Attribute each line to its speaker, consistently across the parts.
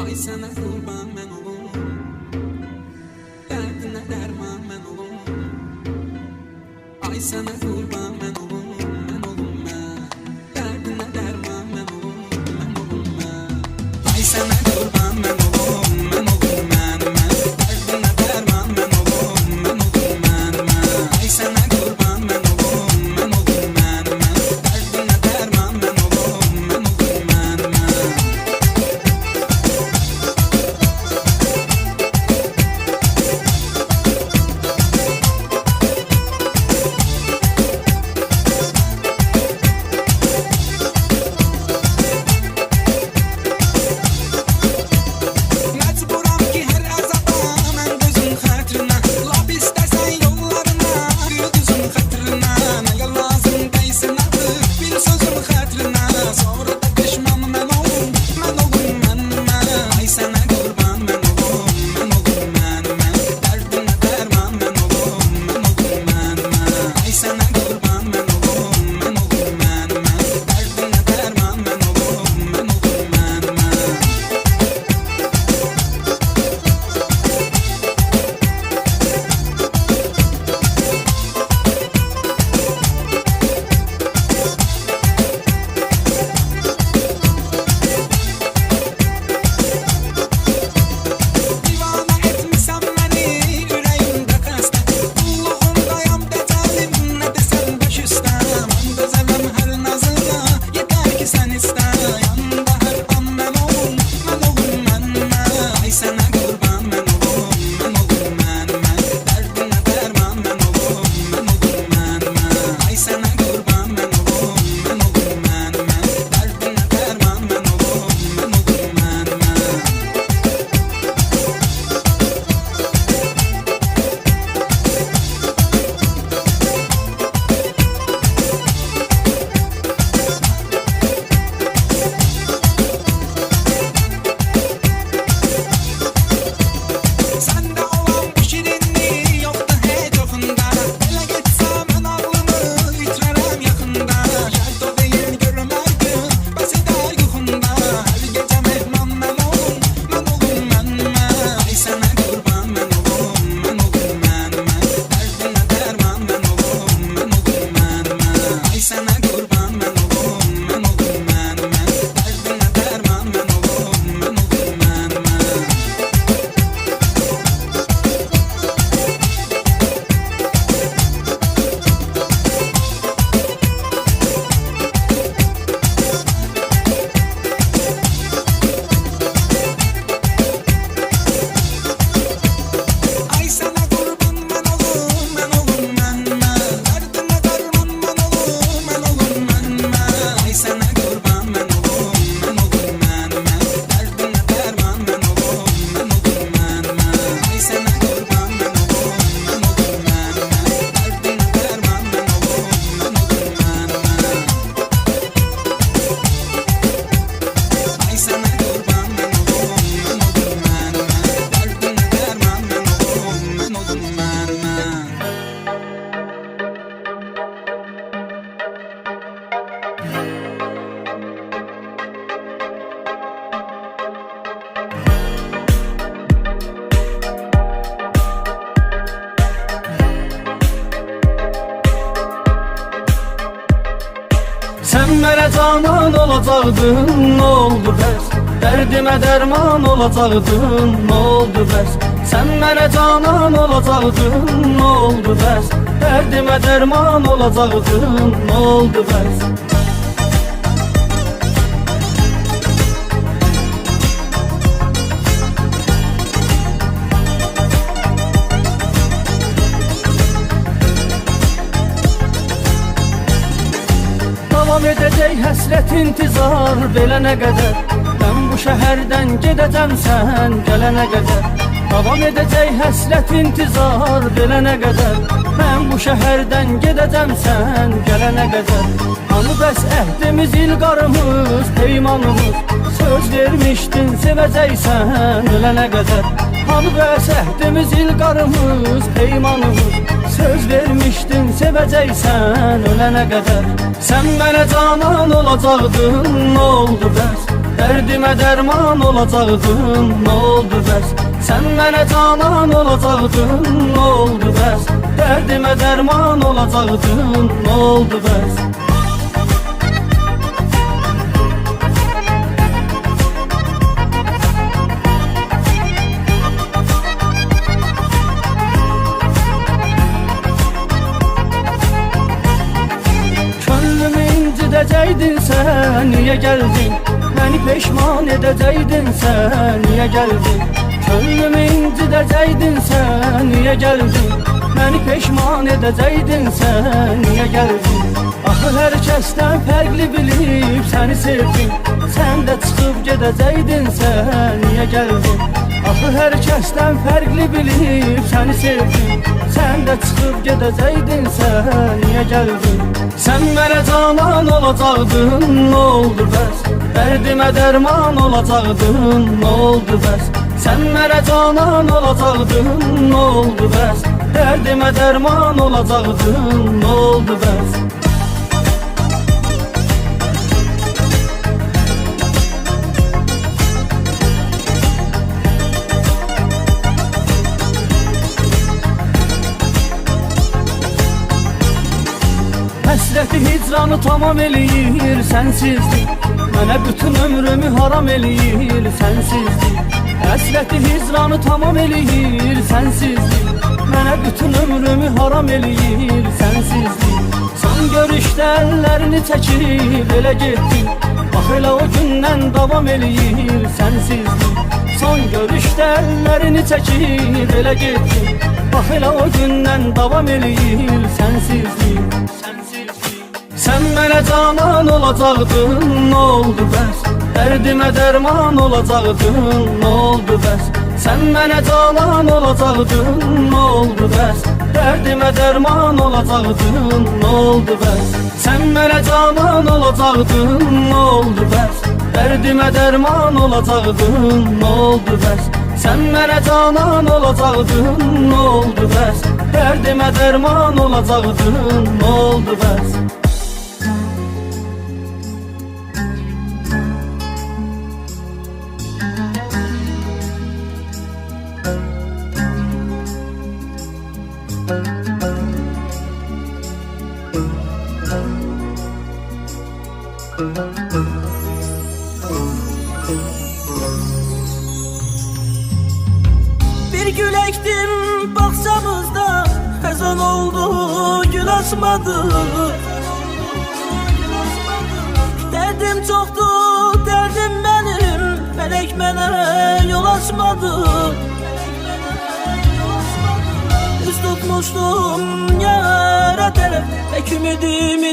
Speaker 1: Ay sana kurban ben olum, derdine derman ben olum. Ay sana kurban ben olum, ben olum ben. Derdine derman ben olum, ben olum ben. Ay sana kurban ben olum, ben olum ben. Derdine derman ben olum, ben olum ben. Ay sana kurban ben olum, ben olum ben. Derdine derman ben olum, ben olum ben. Mecburam ki her azaba mən gözün xətrinə lap istəsən yollarına gözün xətrinə nəyə lazım deysin artıq bir sözün xətrinə sonra da peşman mən olum mən ay sənə qurban mən olum mən dərdinə dərman mən olum mən ay sənə qurban mən olum mən dərdinə dərman mən olum mən Divana etmisən məni ürəyimdə xəstə Qulluğundayam dəcəlim nə desən baş üstə Mən gözələm hər nazına yetər ki sən istə Yanında hər an mən olum mən Ay sənə qurban mən olum mən Dərdinə dərman mən olum mən Ay sənə qurban mən olum mən Dərdinə dərman mən olum mən Səndə olan bu şirinlik yoxdur heç oxunda Elə getsə mən ağlımı itirərəm yaxında Şərt o deyil görüm hər gün bəs edər yuxunda Hər gecə mehman mən olum mən Ay sənə qurban mən olum mən Dərdinə dərman mən olum mən Ay sənə qurban mən olum mən Dərdinə dərman mən olum mən Ay sana qurban mən olum mən Dərdinə dərman mən olum mən Ay sana qurban mən olum mən Dərdinə dərman mən olum mən Ay sana qurban mən olum mən Dərdinə dərman mən olum Ay sana qurban mən olum Dərdinə dərman mən olum
Speaker 2: Sen mənə canan olacaqdın, nə oldu bəs? Dərdimə dərman olacaqdın, nə oldu bəs? Sen mənə canan olacaqdın, nə oldu bəs? Dərdimə dərman olacaqdın, nə oldu bəs? Davam edəcək həsrət intizar belənə qədər Mən bu şəhərdən gedəcəm sən gələnə qədər Davam edəcək həsrət intizar belənə qədər Mən bu şəhərdən gedəcəm sən gələnə qədər Hanı bəs əhdimiz, ilqarımız, peymanımız Söz vermişdin sevəcəksən ölənə qədər Hanı bəs əhdimiz, ilqarımız, peymanımız Söz vermişdin sevəcəksən ölənə qədər Sen mənə canan olacaqdın, nə oldu bəs? Dərdimə dərman olacaqdın, nə oldu bəs? Sən mənə canan olacaqdın, nə oldu bəs? Dərdimə dərman olacaqdın, nə oldu bəs? Edəcəydin sən, niyə gəldin? Məni peşman edəcəydin sən, niyə gəldin? Könlümü incidəcəydin sən, niyə gəldin? Məni peşman edəcəydin sən, niyə gəldin? Axı hər kəsdən fərqli bilib səni sevdim. Sən də çıxıb gedəcəydin sən, niyə gəldin? Axı hər kəsdən fərqli bilib səni sevdim. Sən də çıxıb gedəcəydin sən, niyə gəldin? Sən mənə canan olacaqdın, nə oldu bəs? Dərdimə dərman olacaqdın, nə oldu bəs? Sən mənə canan olacaqdın, nə oldu bəs? Dərdimə dərman olacaqdın, nə oldu bəs? Həsrəti hicranı tamam eləyir sənsizlik. Mənə bütün ömrümü haram eləyir sənsizlik. Həsrəti hicranı tamam eləyir sənsizlik. Mənə bütün ömrümü haram eləyir sənsizlik. Son görüşdə əllərini çəkib elə getdin. Bax elə o gündən davam eləyir sənsizlik. Son görüşdə əllərini çəkib elə getdin. Bax elə o gündən davam eləyir sənsizlik. Sən mənə canan olacaqdın, nə oldu bəs? Dərdimə dərman olacaqdın, nə oldu bəs? Sən mənə canan olacaqdın, nə oldu bəs? Dərdimə dərman olacaqdın, nə oldu bəs? Sən mənə canan olacaqdın, nə oldu bəs? Dərdimə dərman olacaqdın, nə oldu bəs? Sən mənə canan olacaqdın, nə oldu bəs? Dərdimə dərman olacaqdın, nə oldu bəs?
Speaker 3: Bir gül ektim bahçamızda, xəzan oldu gül açmadı. Dərdim çoxdur, dərdim mənim, fələk mənə yol açmadı. Üz tutmuşdum yara tərəf, tək ümidim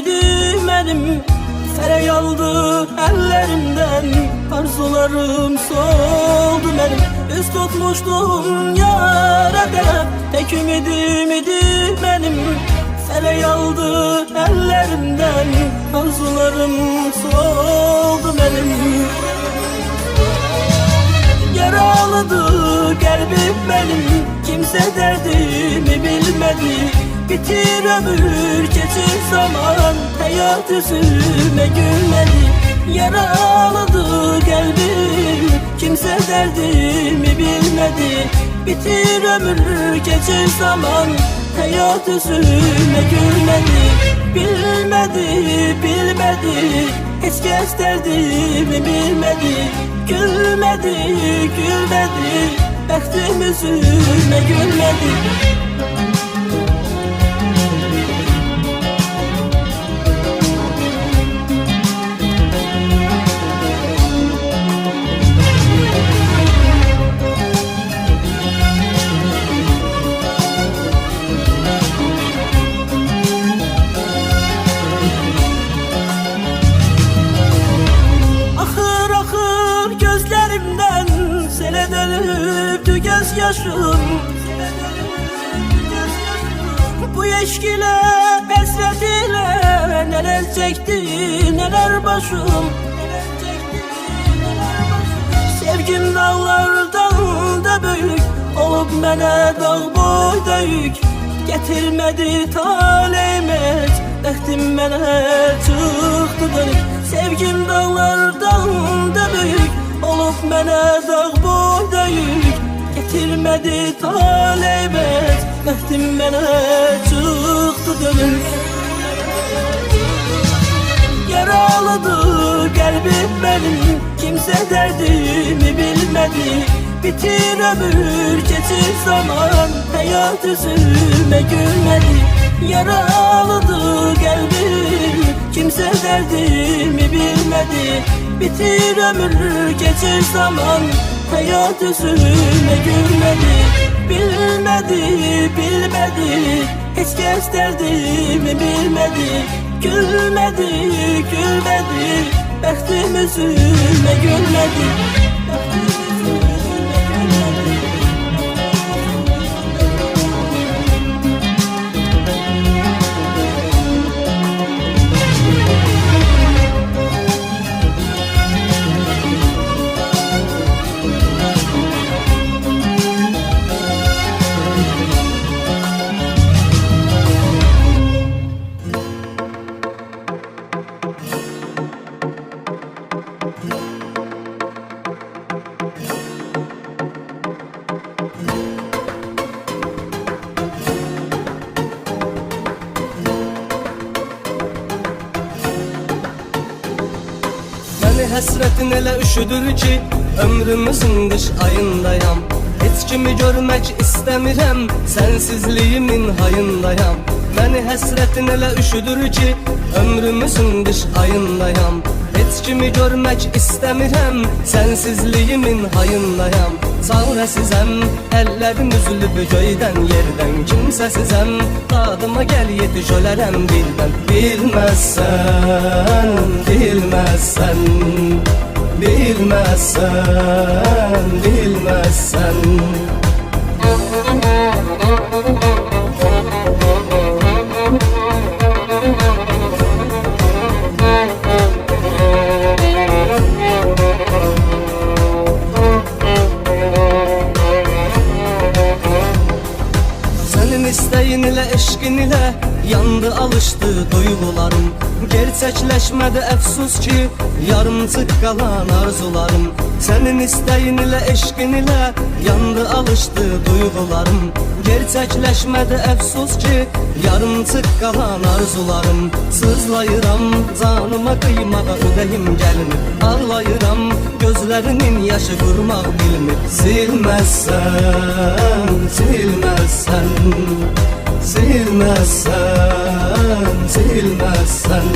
Speaker 3: mənim. Fərək aldı əllərimdən, arzularım soldu mənim. Üz tutmuşdum yara tərəf, tək ümidim mənim. Fərək aldı əllərimdən, arzularım soldu mənim. Yaralıdır qəlbim mənim, kimsə dərdimi bilmədi. Bitir ömür, keçir zaman, həyat üzümə gülmədi. Yaralıdır qəlbim, kimsə dərdimi bilmədi. Bitir ömür, keçir zaman, həyat üzümə gülmədi. Bilmədi, heç kəs dərdimi bilmədi. Gülmədi, bəxtim üzümə gülmədi. Dönüptü göz yaşım, bu eşk ile hasret ile neler çekti neler başım. Sevgim dağlardan da büyük olup mənə dağ boyda yük. Getirmedi taleyim et, bəxtim mənə çıxdı dönüp. Sevgim dağlardan da büyük olup mənə dağ boyda yük getirmədi talebet. Bəxtim mənə çıxdı dönük. Yaralıdır qəlbim mənim, kimsə dərdimi bilmədi. Bitir ömür, keçir zaman, həyat üzümə gülmədi. Yaralıdır qəlbim, kimsə dərdimi bilmədi. Bitir ömür, keçir zaman, həyat üzümə gülmədi. Bilmədi, bilmədi, heç kəs dərdimi bilmədi. Gülmədi, gülmədi, bəxtim üzümə gülmədi.
Speaker 4: Məni həsrətin elə üşüdür ki, ömrümüzün qış ayındayam. Heç kimi görmək istəmirəm, sənsizliyimin hayındayam. Məni həsrətin elə üşüdür ki, ömrümüzün qış ayındayam. Heç kimi görmək istəmirəm, sənsizliyimin hayındayam. Çarəsizəm, əllərim üzülüb göydən yerdən. Kimsəsizəm, dadıma gəl yetiş ölərəm birdən. Bilməzsən, bilməzsən, bilməzsən, bilməzsən. İstəyin ilə, eşqin ilə yandı, alışdı duyğularım. Gerçəkləşmədi əfsus ki, yarımçıq qalan arzularım. Sənin istəyin ilə, eşqin ilə yandı, alışdı duyğularım. Gerçəkləşmədi əfsus ki, yarımçıq qalan arzularım. Sızlayıram canıma qıymağa ürəyim gəlmir. Ağlayıram gözlərinin yaşı qurmaq bilmir. Silməzsən, silməzsən, silməzsən, silməzsən.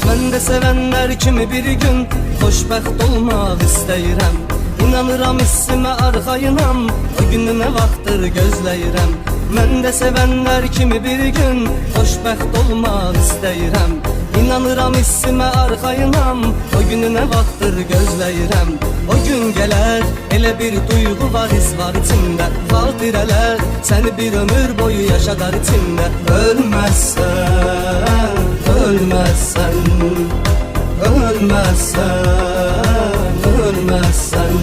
Speaker 4: Mən də sevənlər kimi bir gün xoşbəxt olmaq istəyirəm. İnanıram hissimə arxayınam, o gününə vaxtdır gözləyirəm. Mən də sevənlər kimi bir gün xoşbəxt olmaq istəyirəm. İnanıram hissimə arxayınam, o gününə vaxtdır gözləyirəm. O gün gələr, elə bir duyğu var, his var içimdə. Xatirələr səni bir ömür boyu yaşadar içimdə. Ölməzsən, ölməzsən, ölməzsən, ölməzsən.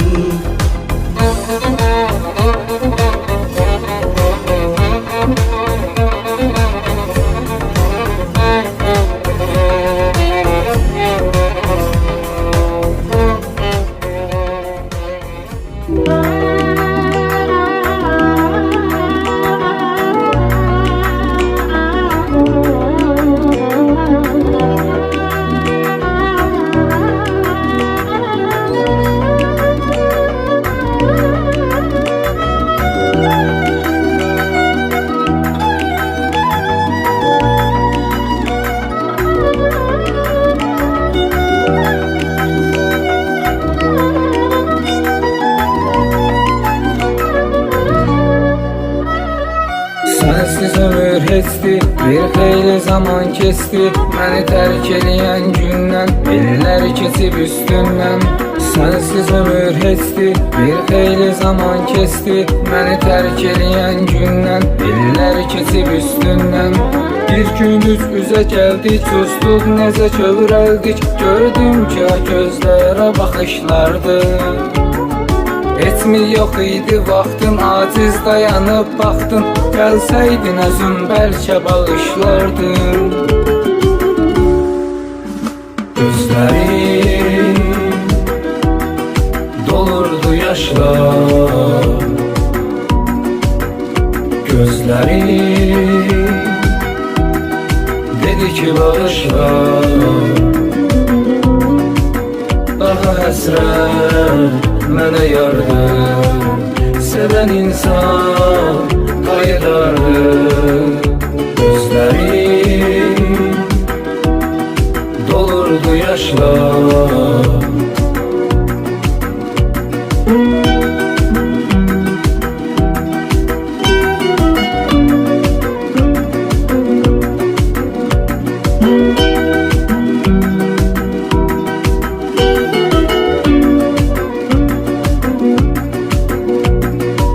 Speaker 5: Sensiz ömür heçdi, bir xeyli zaman keçdi. Məni tərk eləyən gündən illər keçib üstündən. Sensiz ömür heçdi, bir xeyli zaman keçdi. Məni tərk eləyən gündən illər keçib üstündən. Bir gün üz-üzə gəldik, susduq, necə kövrəldik. Gördüm ki, gözlərə baxışlardı. Heç mi yox idi vaxtın, aciz dayanıb baxdın. Gəlsəydin özün bəlkə bağışlardın. Gözlərim dolurdu yaşla, gözlərim dedi ki bağışla. Daha həsrət mənə yardır, sevən insan qayıdardır. Gözlərim dolurdu yaşla,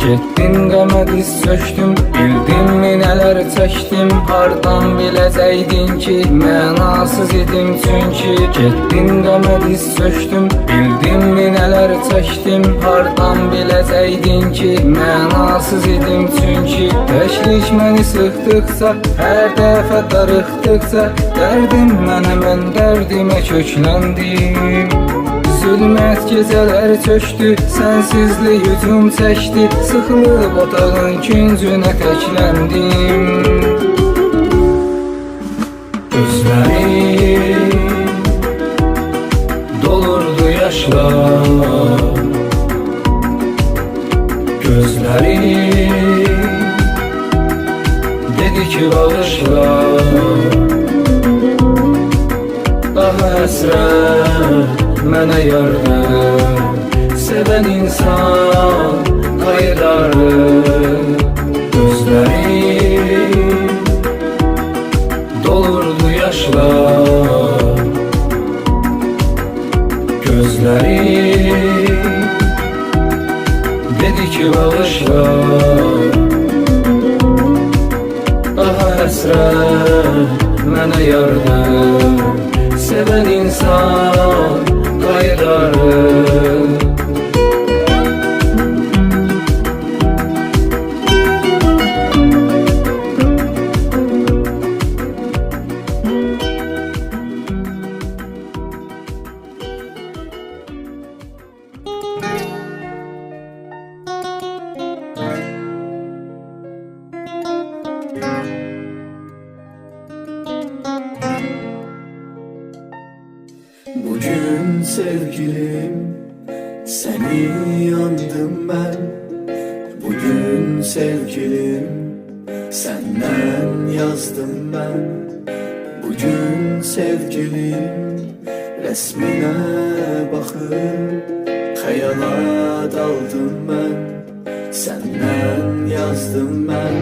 Speaker 5: getdin qəmə diz çöktüm, bildinmi nələr çəkdim. Hardan biləcəydin ki, mənasız idim çünki. Getdin qəmə diz çöktüm, bildinmi nələr çəkdim. Hardan biləcəydin ki, mənasız idim çünki. Təşviş məni sıxdıqca, hər dəfə darıxdıqca, dərdim mənə, mən dərdimə kökləndim. Zülmət gecələr çöktü, sənsizlik hücum çəkdi. Sıxılıb otağın küncünə təkləndim. Gözlərim dolurdu yaşla, gözlərim dedi ki bağışla. Daha həsrət mənə yardır, sevən insan qayıdardır. Gözlərim dolurdu yaşla, gözlərim dedi ki bağışla. Daha həsrət mənə yardır, sevən insan qayıdardır.
Speaker 3: Bugün sevgilim seni yandım ben. Bugün sevgilim senden yazdım ben. Bugün sevgilim resmine bakıp hayala daldım ben. Senden yazdım ben.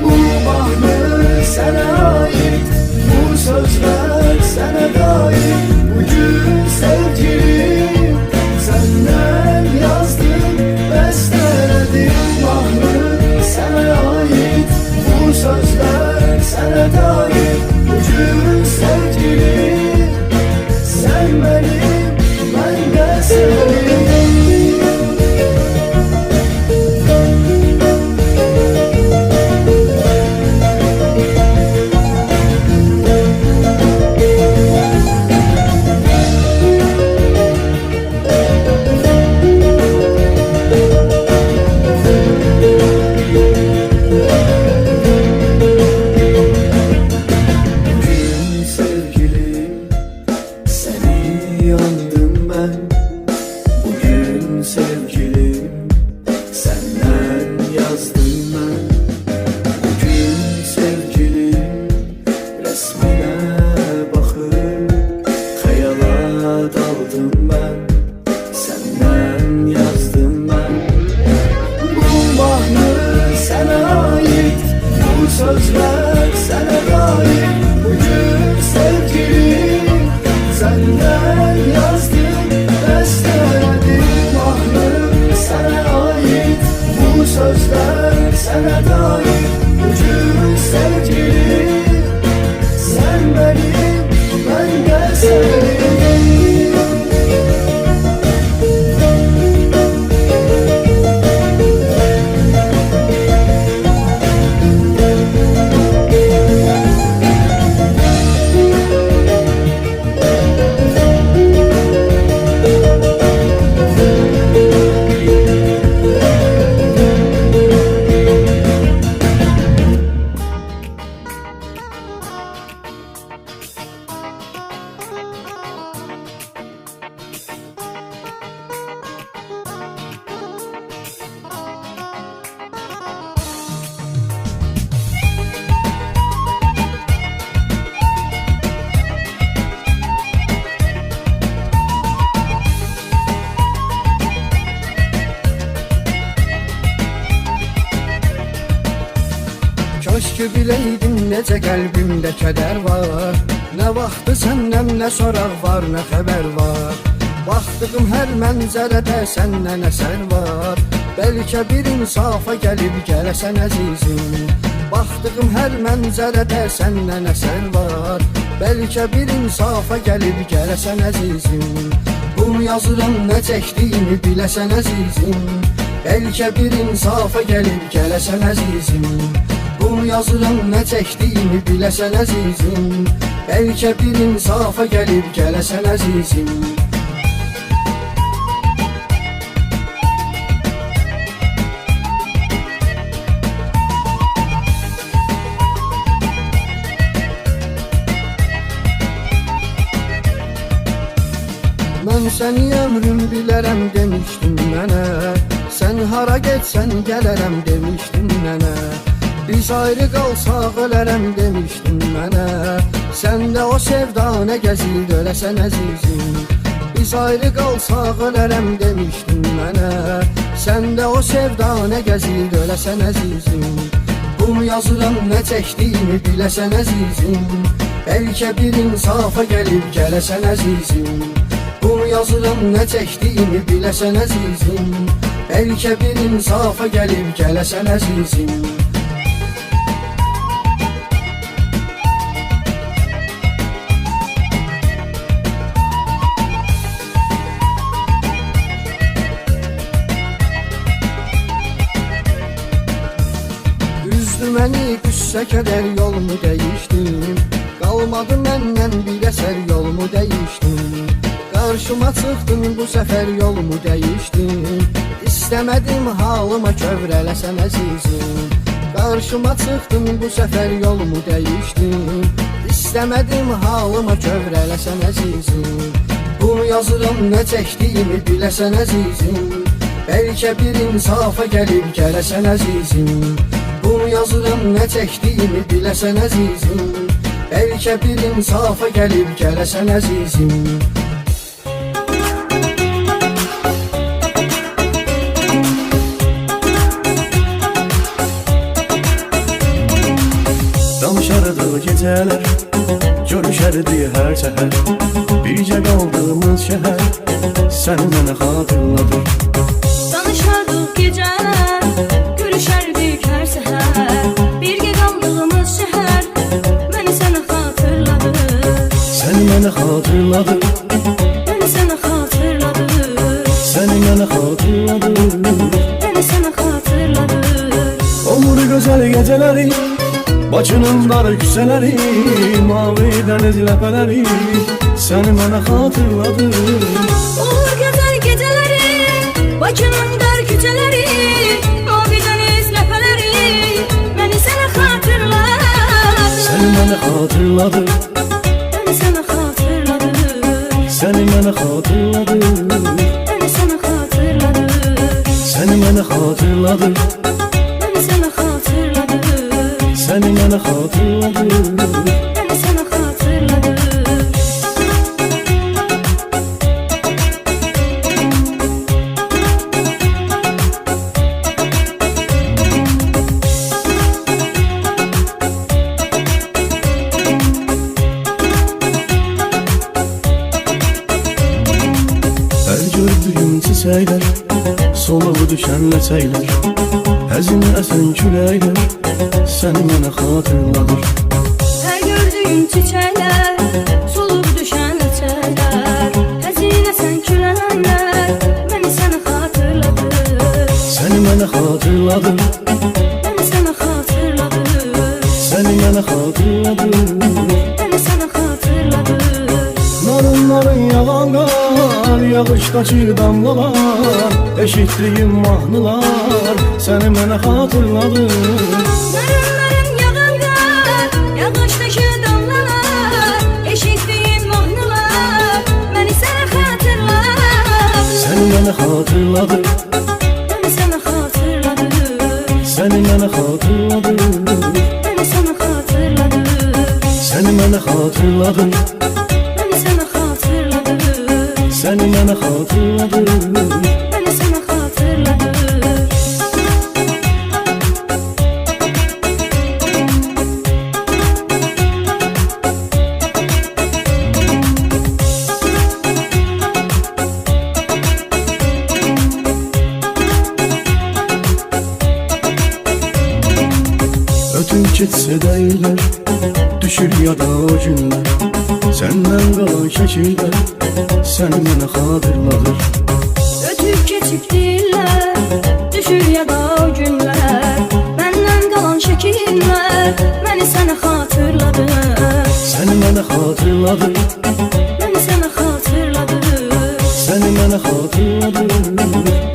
Speaker 3: Bu mahnı sana ait, bu sözler sana dair. Bugün sevgilim senden yazdım, besteledim. Mahnı sana ait, bu sözler sana dair. Bugün sevgilim sen benim, ben de senin. Sözler sana dair. Bugün sevgilim senden yazdım.
Speaker 6: Sənə dair ucuz sevgilim, sən mənim, mən də sənin.
Speaker 4: Keşke bileydim necə qəlbimdə kədər var. Nə vaxtı səndən nə soraq var, nə xəbər var. Baxdığım hər mənzərədə səndən əsər var. Bəlkə bir insafa gəlib gələsən əzizim. Baxdığım hər mənzərədə səndən əsər var. Bəlkə bir insafa gəlib gələsən əzizim. Bunu yazıram nə çəkdiyimi biləsən əzizim. Bəlkə bir insafa gəlib gələsən əzizim. Bunu yazıram nə çəkdiyimi biləsən əzizim. Bəlkə bir insafa gəlib gələsən əzizim. Mən səni ömrüm bilərəm demişdin mənə. Sən hara getsən gələrəm demişdin mənə. Biz ayrı qalsaq ölərəm demişdin mənə. Sən də o sevdanə gəzid öləsən əzizim. Biz ayrı qalsaq ölərəm demişdin mənə. Sən də o sevdanə gəzid öləsən əzizim. Bunu yazıram nə çəkdiyimi biləsən əzizim. Bəlkə bir insafa gəlib gələsən əzizim. Bunu yazıram nə çəkdiyimi biləsən əzizim. Bəlkə bir insafa gəlib gələsən əzizim. Məni qüssə kədər yolumu dəyişdim. Qalmadı məndən bir əsər yolumu dəyişdim. Qarşıma çıxdın bu səfər yolumu dəyişdim. İstəmədim halıma kövrələsən əzizim. Qarşıma çıxdın bu səfər yolumu dəyişdim. İstəmədim halıma kövrələsən əzizim. Bunu yazıram nə çəkdiyimi biləsən əzizim. Bəlkə bir insafa gəlib gələsən əzizim. Bunu yazıram nə çəkdiyimi biləsən əzizim. Bəlkə bir insafa gəlib gələsən əzizim.
Speaker 6: Danışardı gecələr, görüşərdi hər səhər. Bircə qaldığımız şəhər səni mənə xatırladır.
Speaker 7: Danışardıq gecələr, görüşərdik hər səhər. Birgə qaldığımız şəhər məni sənə xatırladır.
Speaker 6: Səni mənə xatırladır.
Speaker 7: Məni sənə xatırladır.
Speaker 6: Səni mənə xatırladır.
Speaker 7: Məni sənə xatırladır.
Speaker 6: Olur gözəl gecələri, Bakının dar küçələri, mavi dəniz ləpələri səni mənə xatırladır.
Speaker 7: Olur gözəl gecələri, Bakının dar küçələri, mavi dəniz ləpələri məni sənə xatırladır.
Speaker 6: Səni mənə xatırladır.
Speaker 7: Məni sənə xatırladır.
Speaker 6: Səni mənə xatırladır.
Speaker 7: Məni sənə xatırladır.
Speaker 6: Səni mənə xatırladır.
Speaker 7: Məni sənə xatırladır.
Speaker 6: Səni mənə xatırladır.
Speaker 7: Məni sənə xatırladır.
Speaker 6: Hər gördüğüm çiçekler, soluğu düşen ləçəklər, həzin əsən küləklər, səni mənə xatırladır.
Speaker 7: Her gördüğüm çiçekler, solup düşen çiçekler, hazine sen külenler, beni sana hatırladı.
Speaker 6: Səni mənə xatırladır,
Speaker 7: Beni sana hatırladı.
Speaker 6: səni mənə xatırladır.
Speaker 7: Beni sana hatırladı.
Speaker 6: Narın yağan qar, yağışdakı damlalar, eşitdiyim mahnılar, səni mənə xatırladır.
Speaker 7: Narınların yağan qar, yağışdakı damlalar, eşitdiğim mahnılar, beni sana hatırladı.
Speaker 6: Səni mənə xatırladır,
Speaker 7: Beni sana hatırladı.
Speaker 6: səni mənə xatırladır.
Speaker 7: Beni sana hatırladı.
Speaker 6: Səni mənə xatırladır,
Speaker 7: Beni sana hatırladı.
Speaker 6: səni mənə xatırladır.
Speaker 7: Beni sana hatırladı.
Speaker 6: Ötün keçsə dəyilər, düşür yada o günlər, səndən qalan şəkillər, səni mənə xatırladır.
Speaker 7: Ötüp geçip diller, düşür ya da o günler, benden kalan şekiller, beni sana hatırladı.
Speaker 6: Səni mənə xatırladır,
Speaker 7: Beni sana hatırladı.
Speaker 6: səni mənə xatırladır.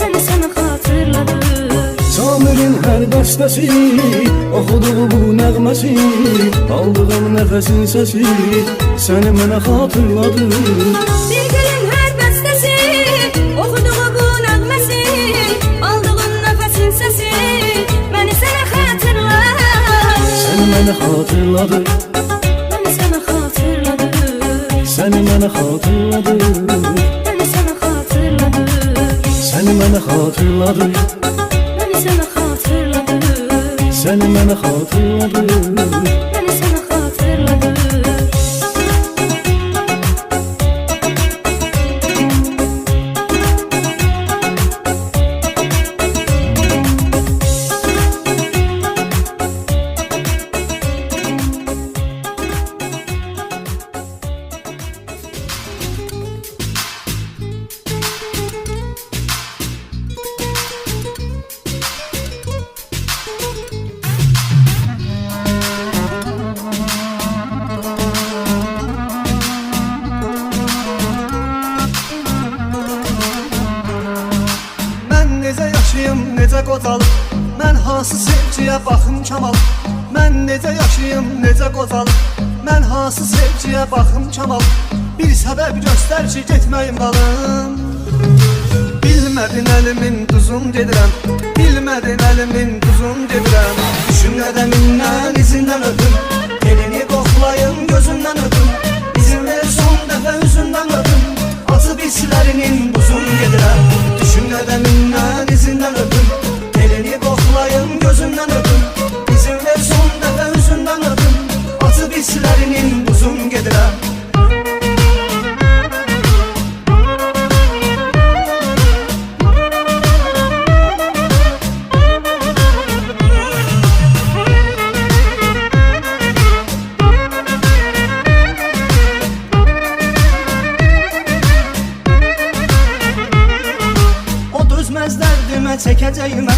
Speaker 7: Beni sana hatırladı.
Speaker 6: Samirin hər dəstəsi, oxuduğu bu nəğməsi, aldığım nəfəsin səsi, səni mənə xatırladır.
Speaker 7: Bir gülün her bestesi, okuduğu bu nağmesi, aldığın nefesin sesi, beni sana hatırladı.
Speaker 6: Səni mənə xatırladır,
Speaker 7: Beni sana hatırladı.
Speaker 6: səni mənə xatırladır.
Speaker 7: Beni sana hatırladı.
Speaker 6: Səni mənə xatırladır,
Speaker 7: Beni sana hatırladı.
Speaker 6: səni mənə xatırladır.
Speaker 7: Beni sana hatırladı.
Speaker 4: Mən necə yaşayım, necə qocalım, mən hansı sevgiyə baxım Kamal. Mən necə yaşayım, necə qocalım, mən hansı sevgiyə baxım Kamal. Bir səbəb göstər ki, getməyim qalım. Bilmədin əlimin duzun gedirəm, bilmədin əlimin duzun gedirəm. Düşün qədəmindən, izindən öpüm, elini qoxlayım, gözündən öpüm. İzin ver son dəfə üzündən öpüm, acı bislərinin buzun gedirəm. Düşün qədəmindən, izindən öpüm, elini qoxlayım, gözündən öpüm. İzin ver son dəfə üzündən öpüm, acı bislərinin buzun gedirəm. O dözməz dərdimə, çəkəcəyimə,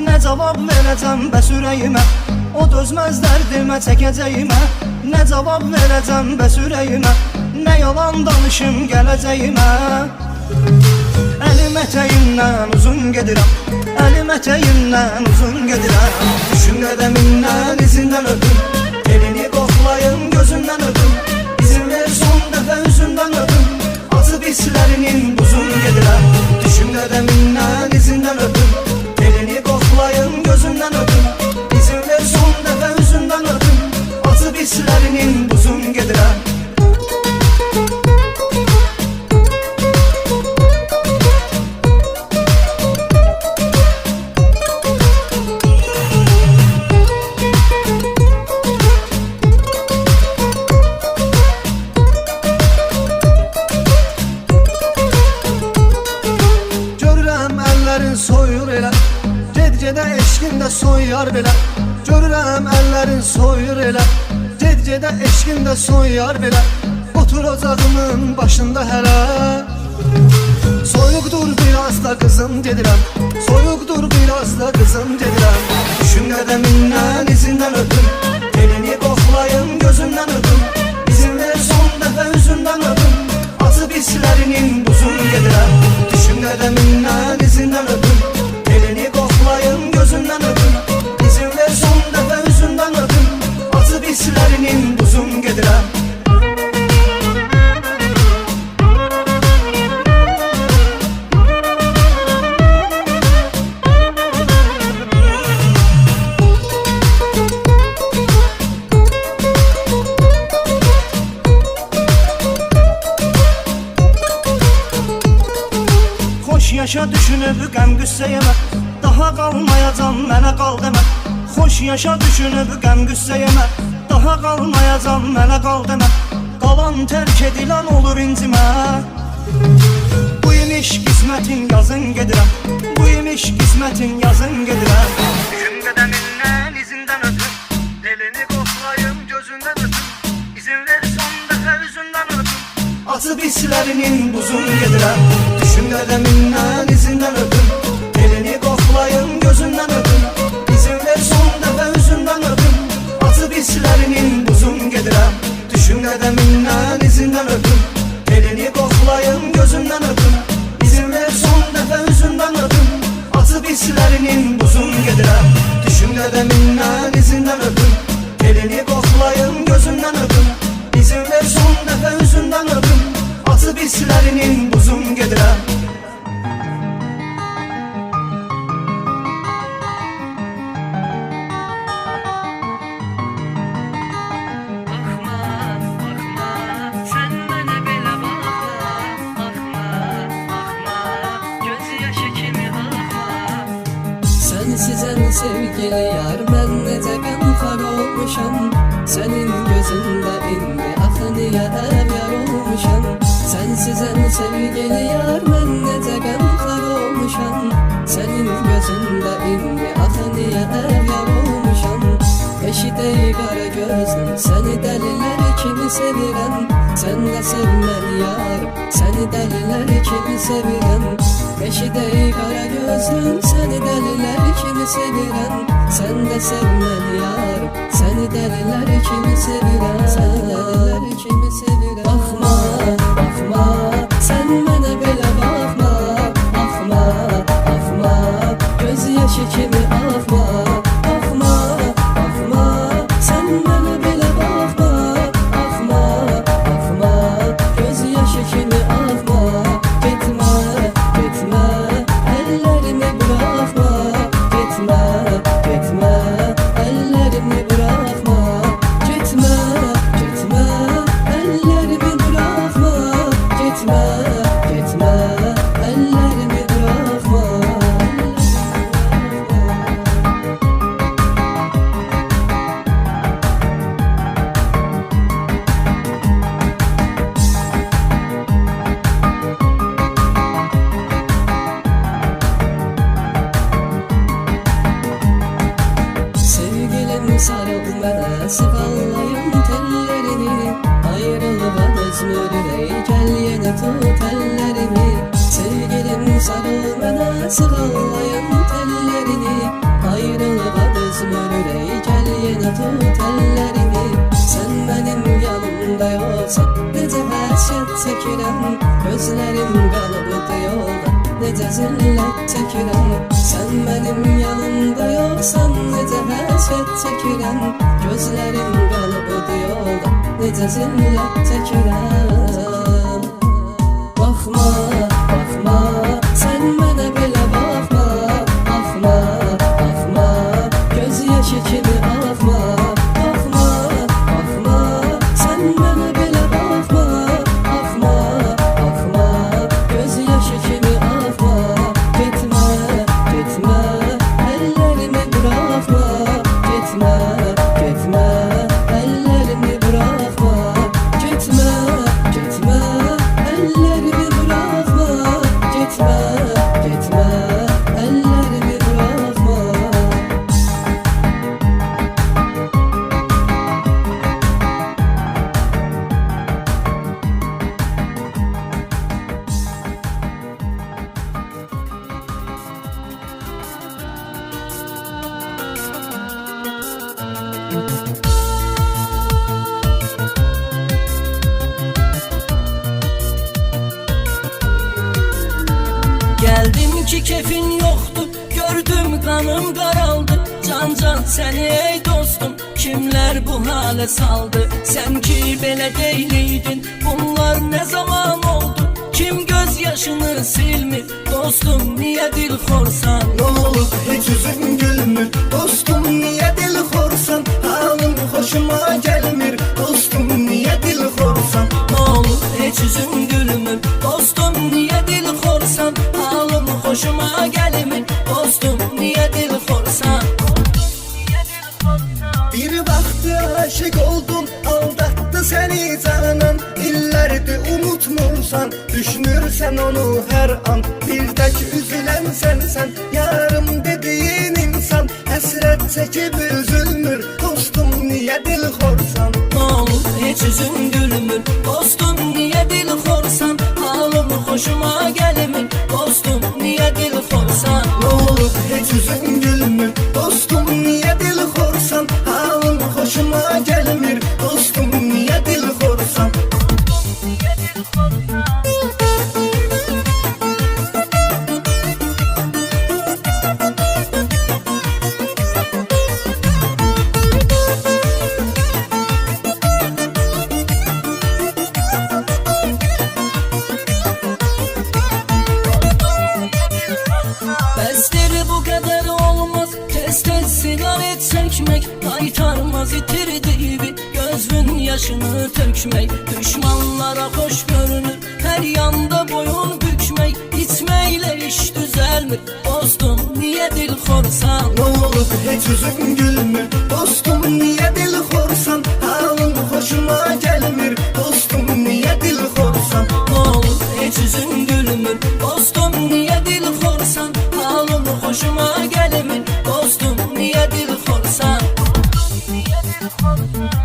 Speaker 4: nə cavab verəcəm bəs ürəyimə. O dözməz dərdimə, çəkəcəyimə, nə cavab verəcəm bəs ürəyimə. Nə yalan danışım gələcəyimə. Əlim ətəyimdən uzun gedirəm, əlim ətəyimdən uzun gedirəm. Düşün qədəmindən, izindən öpüm, elini qoxlayım, gözündən öpüm. İzin ver son dəfə üzündən öpüm, acı bislərinin buzun gedirəm. Düşün qədəmindən, izindən öpüm, elini qoxlayım, gözündən öpüm. İzin ver son dəfə üzündən öpüm, acı bislərinin buzun gedirəm. Ged-gedə eşqində soyar belə Görürəm əllərin soyur elə Ged-gedə eşqində soyar belə Otur ocağımın başında hələ Soyuqdur biraz da qızım gedirəm Soyuqdur biraz da qızım gedirəm Düşün qədəmindən izindən öpüm Elini qoxlayım gözündən öpüm İzin ver son dəfə üzündən öpüm Acı bislərinin buzun gedirəm Düşün qədəmindən izindən öpüm Elini qoxlayım gözündən öpüm İzin ver son dəfə üzündən öpüm Acı bislərinin buzun gedirəm
Speaker 3: Yaşa düşünüb qəm qüssə yemə Daha qalmayacam mənə qal demə Xoş yaşa düşünüb qəm qüssə yemə Daha qalmayacam mənə qal demə Qalan tərk edilən olur incimə Bu imiş qismətin yazın gedirəm Bu imiş qismətin yazın gedirəm Düşün qədəmindən izindən öpüm Elini qoxlayım gözündən öpüm İzin ver son dəfə üzündən öpüm Acı bislərinin buzun gedirəm Düşün qədəmindən izindən öpüm Elini qoxlayım gözündən öpüm İzin ver son dəfə üzündən öpüm Acı bislərinin buzun gedirəm Düşün qədəmindən izindən öpüm Elini qoxlayım gözündən öpüm İzin ver son dəfə üzündən öpüm Acı bislərinin buzun gedirəm Düşün qədəmindən izindən öpüm Elini qoxlayım gözündən öpüm İzin ver son dəfə üzündən öpüm Acı bislərinin buzun gedirəm
Speaker 4: Sensizən sevgili yar mən necə qəmxar olmuşam Sənin gözündə indi axı niyə əvyar olmuşam Sensizən sevgili yar mən necə qəmxar olmuşam Sənin gözündə indi axı niyə əvyar olmuşam Eşidəy qara gözlüm səni dəlilər kimi sevirəm Sən də sev məni yar səni dəlilər kimi sevirəm Eşidəy qara gözlüm səni dəlilər kimi sevirəm Sən də sev məni yar səni dəlilər kimi sevirəm Səni dəlilər kimi sevirəm Baxma, baxma, sən mənə belə baxma Baxma, baxma, göz yaşı kimi axma Baxma, baxma, sən mənə belə baxma Baxma, baxma, göz yaşı kimi axma Getmə, getmə, əllərimi buraxma Getmə, getmə, əllərimi buraxma Getmə, getmə, əllərimi buraxma Getmə, getmə, əllərimi buraxma Sevgilim sarıl mənə, sığallayım tellərini Ayrılığa dözmür ey, gəl yenə tut əllərimi Sevgilim sarıl mənə, sığallayım tellərini Ayrılığa dözmür ey, gəl yenə tut əllərimi Sən mənim yanımda yoxsan, necə həsrət çəkirəm Gözlərim qalıbdı yolda, necə zillət çəkirəm Sən mənim yanımda yoxsan, necə həsrət çəkirəm Gözlərim qalıbdı yolda, necə zillət çəkirəm Baxma, baxma, sən mənə belə baxma Baxma, baxma, göz yaşı kimi axma Baxma, baxma, sən mənə belə baxma Baxma, baxma, göz yaşı kimi axma Getmə, getmə, əllərimi buraxma Getmə, getmə, əllərimi buraxma Getmə, getmə Geldim ki kefin yoktu, gördüm kanım qaraldı. Can seni ey dostum, kimler bu hale saldı? Sen ki belə deyliydin, bunlar ne zaman oldu? Kim gözyaşını silmir, dostum niye dil xorsan?
Speaker 3: Ne olur hiç yüzün gülmür, dostum niye dil xorsan? Halın hoşuma gelmir, dostum niye dil xorsan?
Speaker 4: Ne olur hiç yüzün gülmür, dostum niye dil xorsan? Halım hoşuma gelmir, dostum niye dil xorsan?
Speaker 3: Bir vakti aşık oldum, aldattı seni canan. İllerdi unutmursan, düşünürsen onu her an. Bir tek üzülen sensen, yarım dediğin insan. Hasret çekip üzülmür, dostum niye dil xorsan?
Speaker 4: Ne olur hiç yüzün gülmür, dostum niye dil xorsan? Halım hoşuma gelmir, dostum niye dil xorsan?
Speaker 3: Ne olur hiç yüzün gülmür, dostum niye dil xorsan? Halın hoşuma gelmir, dostum niye dil xorsan?
Speaker 4: Bəsdir bu qədər olmaz, tez sigaret çəkmək. Qaytarmaz itirdiği gözün yaşını tökmək. Düşmanlara hoş görünür, her yanda boyun bükmək. İçməklə iş düzelmir, dostum niye dil xorsan?
Speaker 3: Ne olur hiç yüzün gülmür, dostum niye dil xorsan? Halın hoşuma gelmir, dostum niye dil xorsan?
Speaker 4: Ne olur hiç yüzün gülmür, dostum niye dil xorsan? Halım hoşuma gelmir, dostum niye dil xorsan?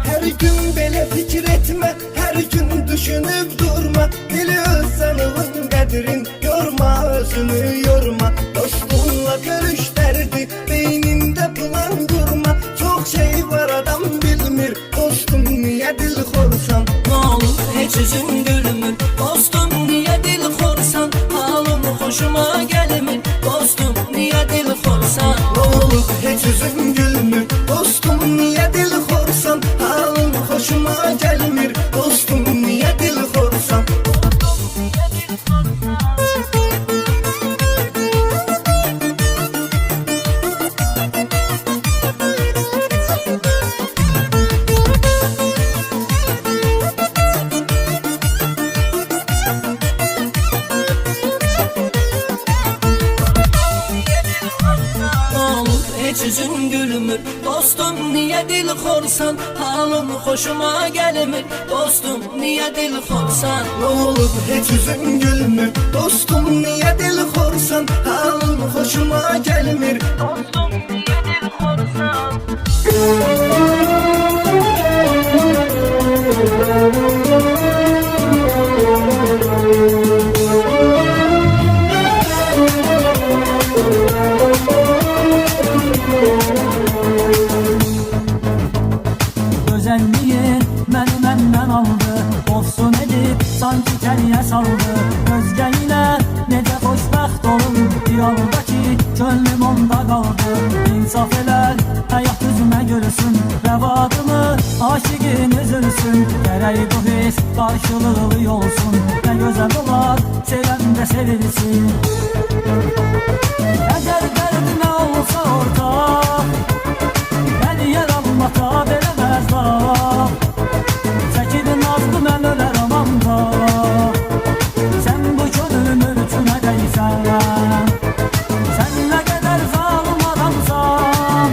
Speaker 3: Her gün belə fikir etme, her gün düşünüp durma. Biliyorsan onun qədrin, yorma özünü yorma. Dostunla görüş derdi, beyninde plan kurma. Çok şey var adam bilmir, dostum niye dil xorsan?
Speaker 4: Ne olur hiç yüzün gülmür, dostum niye dil xorsan? Halım hoşuma gelmir, dostum niye dil xorsan?
Speaker 3: Ne olur hiç yüzün gülmür, dostum niye dil xorsan? Halın hoşuma gelmir, dostum niye dil xorsan?
Speaker 4: Ne olur hiç yüzün gülmür, dostum niye dil xorsan? Halım hoşuma gelmir, dostum niye dil xorsan?
Speaker 3: Ne olur hiç yüzün gülmür, dostum niye dil xorsan? Halın hoşuma gelmir,
Speaker 4: Dostum niye dil xorsan?
Speaker 2: Gözəlliyi məni məndən aldı, olsun edib sanki kəliyə saldı. Özgə ilə necə xoşbəxt olum, yolda ki könlüm onda qaldı. İnsaf elər, həyat üzümə gülsün, rəvadımı aşiqin üzülsün. Gərək bu his qarşılıqlı olsun, nə gözəl olar sevəndə sevilsin. Əgər dərdinə olsa ortaq, beni yer almata veremez da. Çekilin azdı mən ölərəm anda. Sen bu könlümün üçünə deysən, sen nə qədər zalım adamsan.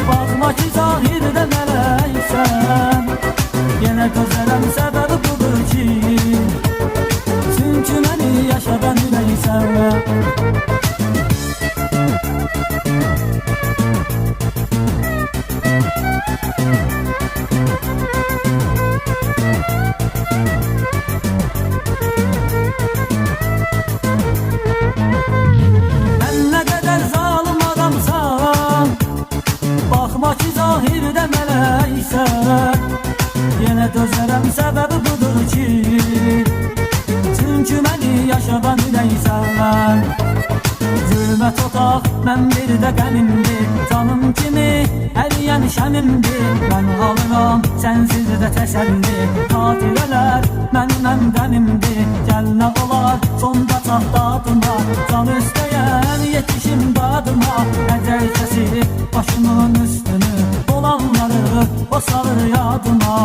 Speaker 2: Baxma ki zahirdə mələksən, yenə gözələm səbəbi budur ki, çünki məni yaşadan ürəksən. Mən nə qədər zalım adamsan, baxma ki zahirdə mələksən, yenə dözərəm səbəbi budur ki, çünki məni yaşadan ürəksən. sevən Zülmət otaq, mən bir də qəmimdir Canım kimi əriyən şəmimdir Mən alıram, sənsiz də təsəlli Xatirələr məndən qəmimdir Gəl nə olar, sonda çatdadına Can istəyən yetişim dadıma Əcəl kəsib başımın üstünü Olanları o salır yadına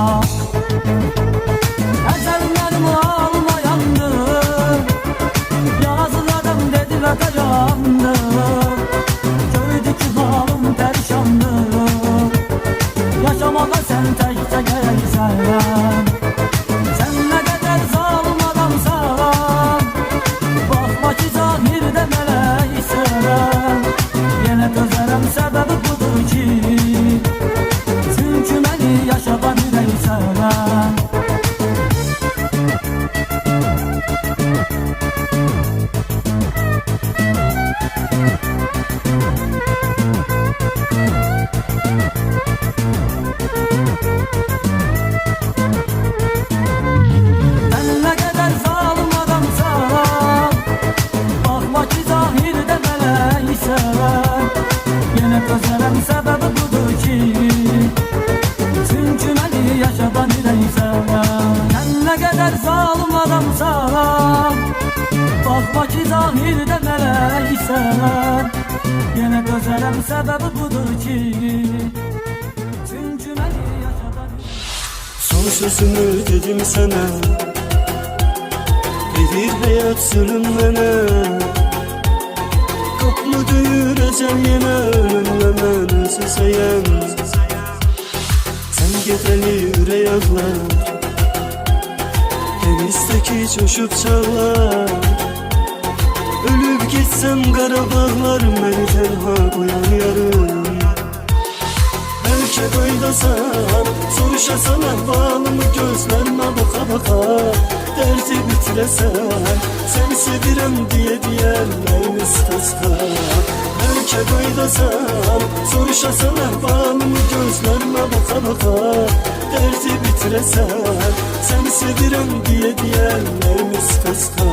Speaker 2: Əcəllərim almayandır Yazıladım dedilə dayandır Gördü ki halım perişandır Yaşamağa sən təkcə gəlsən Sən nə qədər zalım adamsan Baxma ki zahirdə mələksən Yenə dözərəm səbəbi budur ki Çünki məni yaşadan ürəksən Səbəbi budur ki Çünki məni yaşadan ürəksən Sən nə qədər zalım adamsan Baxma ki zahirdə mələksən Yenə dözərəm səbəbi budur ki Çünki məni yaşadan
Speaker 3: Son sözümü dedim sənə Verir həyat sürüm mənə Qapımı döyürəcəm yenə ölümlə mən özüsəyəm Sən gedəli ürək ağlar Dənizdəki coşub çağlar Ölüb getsəm Qarabağlar Məni tənha qoyan yarım Bəlkə qaydasan Soruşasan əhvalımı gözlərimə baxa baxa Dərdi bitirəsən Səni sevirəm deyə deyərlərimiz qasqa Bəlkə qaydasan Soruşasan əhvalımı gözlərimə baxa baxa Dərdi bitirəsən Səni sevirəm deyə deyərlərimiz qasqa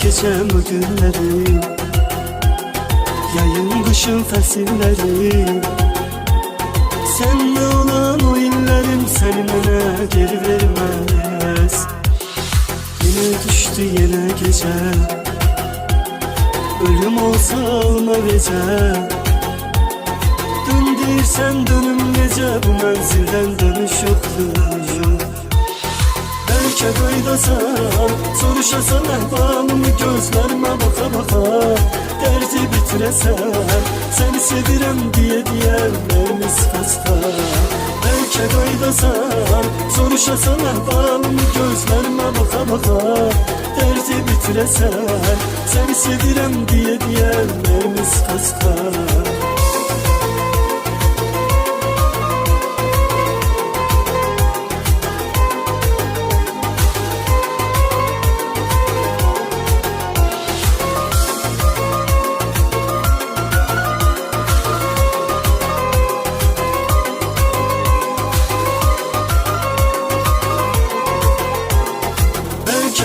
Speaker 3: Geçəm o günləri Yayın qışın fəsilləri Sənlə olan o illərim Səni mənə geri verməz Yenə düşdü yenə gecə Ölüm olsa alma vecə Dön deyirsən dönüm necə Bu mənzildən dönüş yoxdur Bəlkə qaydasan Soruşasan əhvalımı gözlərimə baxa baxa Dərdi bitirəsən Səni sevirəm deyə deyərlərimiz qasqa Bəlkə qaydasan Soruşasan əhvalımı gözlərimə baxa baxa Dərdi bitirəsən Səni sevirəm deyə deyərlərimiz qasqa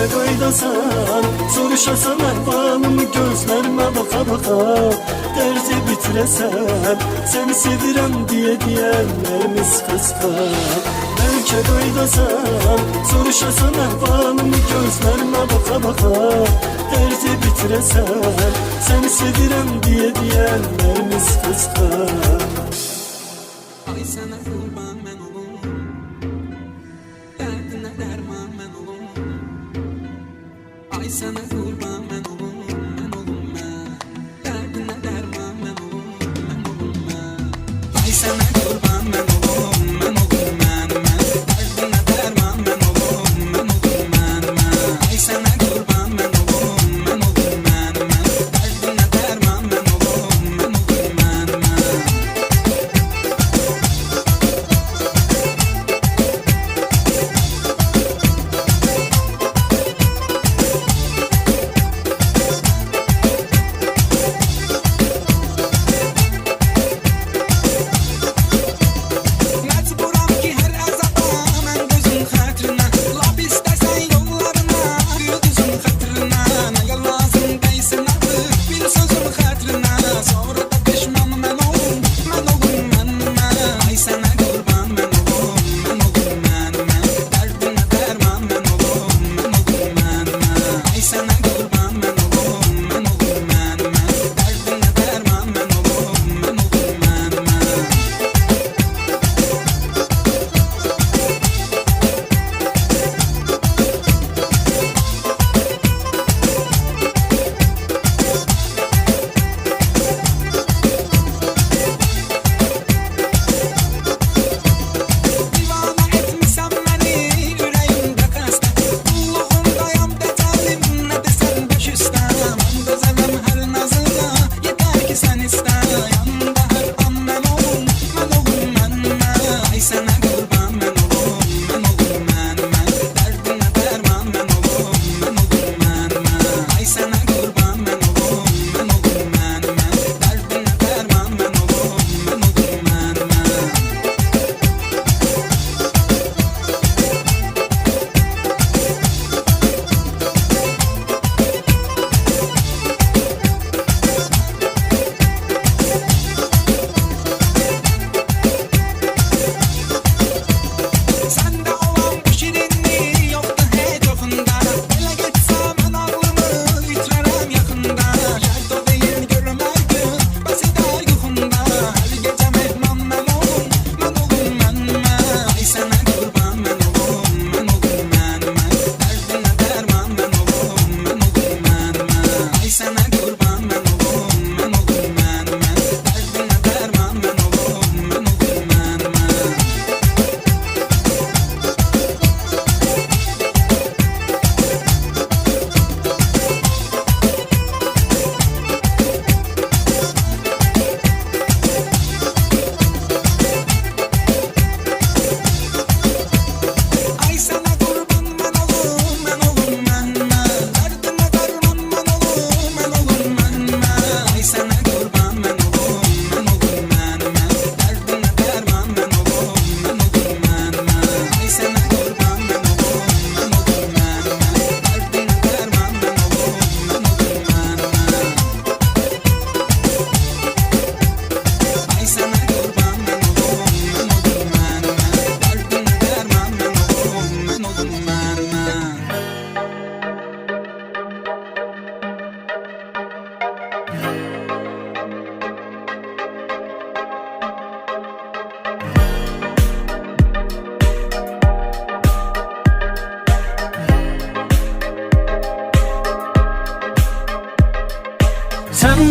Speaker 3: Qaydasan, soruşasan əhvalımı gözlərimə baxa baxa Dərdi bitirəsən, səni sevirəm deyə deyərlərimiz qasqa Bəlkə qaydasan, soruşasan əhvalımı gözlərimə baxa baxa Dərdi bitirəsən, səni sevirəm deyə deyərlərimiz qasqa
Speaker 1: Ay sənə qurban mən olum Dərdinə dərman mən olum Ay sənə qurban mən olum mən Dərdinə dərman mən olum mən Ay sənə qurban mən olum mən Dərdinə dərman mən olum mən Ay sənə qurban mən olum mən Dərdinə dərman mən olum mən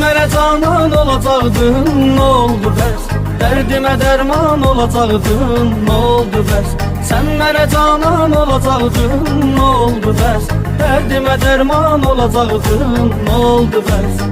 Speaker 2: mənə canan olacaqdın, nə oldu bəs? Dərdimə dərman olacaqdın, nə oldu bəs? Sən mənə canan olacaqdın, nə oldu bəs? Dərdimə dərman olacaqdın, nə oldu bəs?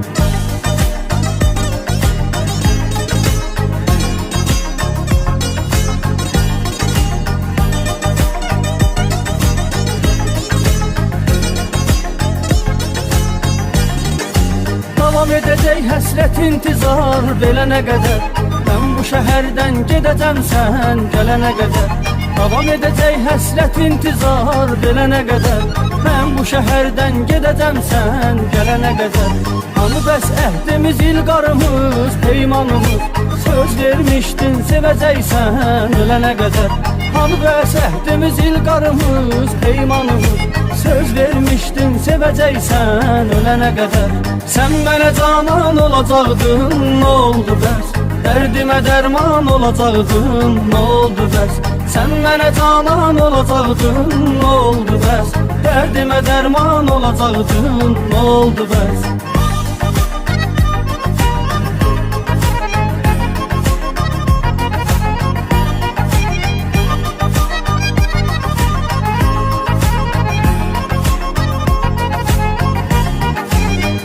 Speaker 2: Davam edəcək həsrət intizar belənə qədər, mən bu şəhərdən gedəcəm sən gələnə qədər. Davam edəcək həsrət intizar belənə qədər, mən bu şəhərdən gedəcəm sən gələnə qədər. Hanı bəs əhdimiz, ilqarımız, peymanımız, söz vermişdin sevəcəksən ölənə qədər. Hanı bəs əhdimiz, ilqarımız, peymanımız, söz vermişdin sevəcəksən ölənə qədər. Sən mənə canan olacaqdın, nə oldu bəs? Dərdimə dərman olacaqdın, nə oldu bəs? Sən mənə canan olacaqdın, nə oldu bəs? Dərdimə dərman olacaqdın, nə oldu bəs?